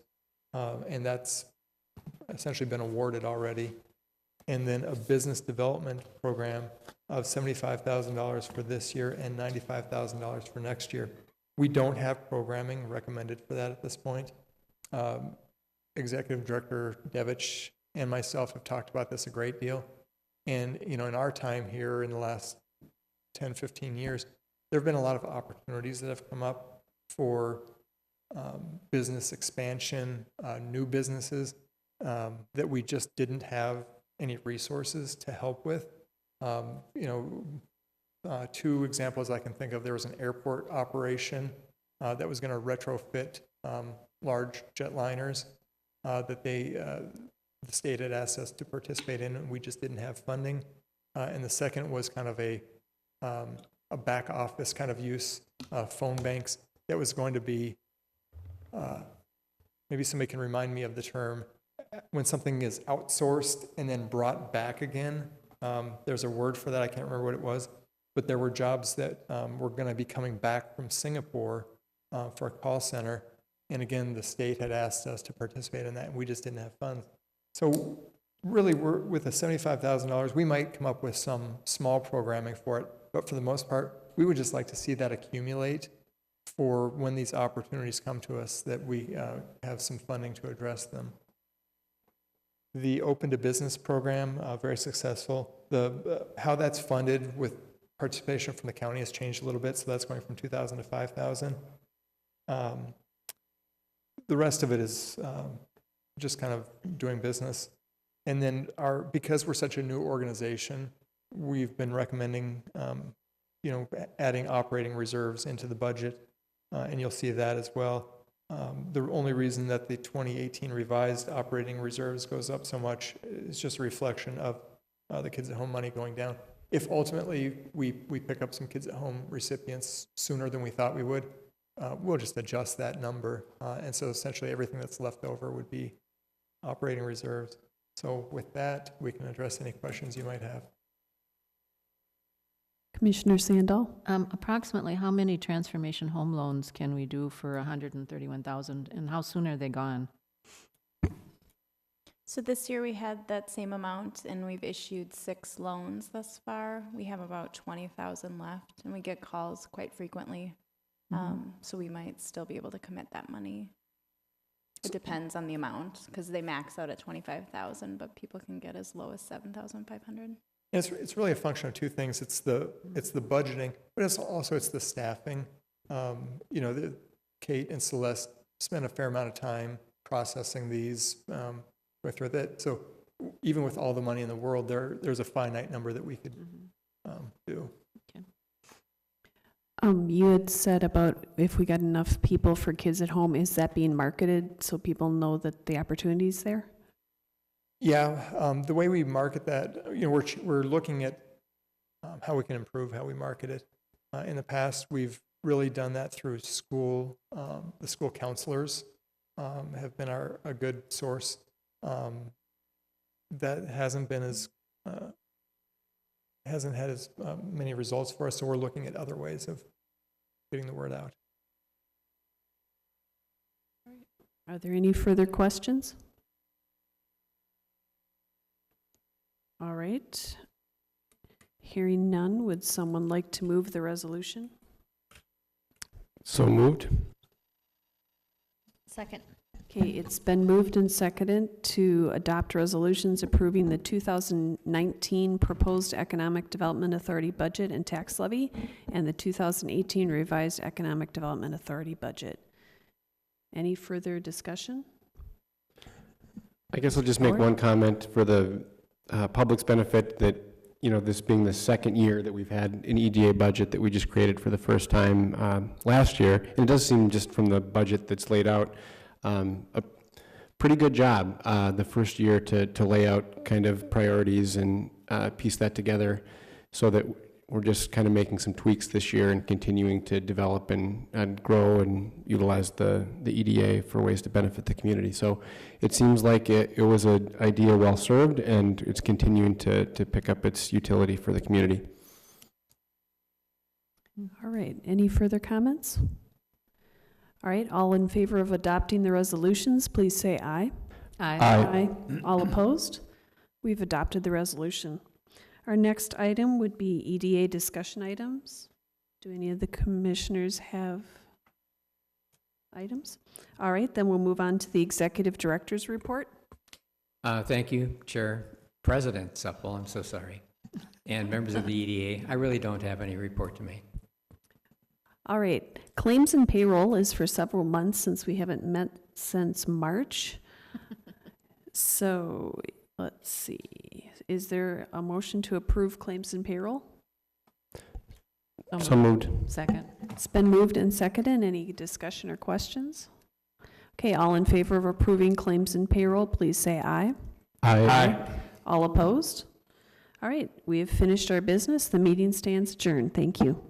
and that's essentially been awarded already. And then a business development program of $75,000 for this year and $95,000 for next year. We don't have programming recommended for that at this point. Executive Director Devich and myself have talked about this a great deal. And, in our time here in the last 10, 15 years, there have been a lot of opportunities that have come up for business expansion, new businesses that we just didn't have any resources to help with. 2 examples I can think of. There was an airport operation that was going to retrofit large jetliners that the state had asked us to participate in, and we just didn't have funding. And the second was kind of a back office kind of use, phone banks, that was going to be maybe somebody can remind me of the term, when something is outsourced and then brought back again. There's a word for that, I can't remember what it was, but there were jobs that were going to be coming back from Singapore for a call center. And again, the state had asked us to participate in that, and we just didn't have funds. So really, with the $75,000, we might come up with some small programming for it, but for the most part, we would just like to see that accumulate for when these opportunities come to us, that we have some funding to address them. The Open to Business program, very successful. How that's funded with participation from the county has changed a little bit, so that's going from $2,000 to $5,000. The rest of it is just kind of doing business. And then because we're such a new organization, we've been recommending, adding operating reserves into the budget, and you'll see that as well. The only reason that the 2018 revised operating reserves goes up so much is just a reflection of the Kids at Home money going down. If ultimately we pick up some Kids at Home recipients sooner than we thought we would, we'll just adjust that number. And so essentially everything that's left over would be operating reserves. So with that, we can address any questions you might have. Commissioner Sandall? Approximately how many transformation home loans can we do for $131,000, and how soon are they gone? So this year we had that same amount, and we've issued 6 loans thus far. We have about 20,000 left, and we get calls quite frequently. So we might still be able to commit that money. It depends on the amount, because they max out at 25,000, but people can get as low as 7,500. It's really a function of two things. It's the budgeting, but it's the staffing. Kate and Celeste spent a fair amount of time processing these with it. So even with all the money in the world, there's a finite number that we could do. Okay. You had said about if we got enough people for Kids at Home, is that being marketed so people know that the opportunity is there? Yeah, the way we market that, we're looking at how we can improve how we market it. In the past, we've really done that through school. The school counselors have been a good source. That hasn't been hasn't had as many results for us, so we're looking at other ways of getting the word out. Are there any further questions? All right. Hearing none, would someone like to move the resolution? So moved. Second. Okay, it's been moved and seconded to adopt resolutions approving the 2019 proposed Economic Development Authority budget and tax levy and the 2018 revised Economic Development Authority budget. Any further discussion? I guess I'll just make one comment for the public's benefit that, this being the second year that we've had an EDA budget that we just created for the first time last year. And it does seem, just from the budget that's laid out, a pretty good job the first year to lay out kind of priorities and piece that together, so that we're just kind of making some tweaks this year and continuing to develop and grow and utilize the EDA for ways to benefit the community. So it seems like it was an idea well served, and it's continuing to pick up its utility for the community. All right, any further comments? All right, all in favor of adopting the resolutions, please say aye. Aye. Aye. All opposed? We've adopted the resolution. Our next item would be EDA discussion items. Do any of the commissioners have items? All right, then we'll move on to the executive director's report. Thank you, Chair. President Supple, I'm so sorry, and members of the EDA. I really don't have any report to make. All right, claims and payroll is for several months since we haven't met since March. So let's see. Is there a motion to approve claims and payroll? So moved. Second. It's been moved and seconded. Any discussion or questions? Okay, all in favor of approving claims and payroll, please say aye. Aye. All opposed? All right, we have finished our business. The meeting stands adjourned. Thank you.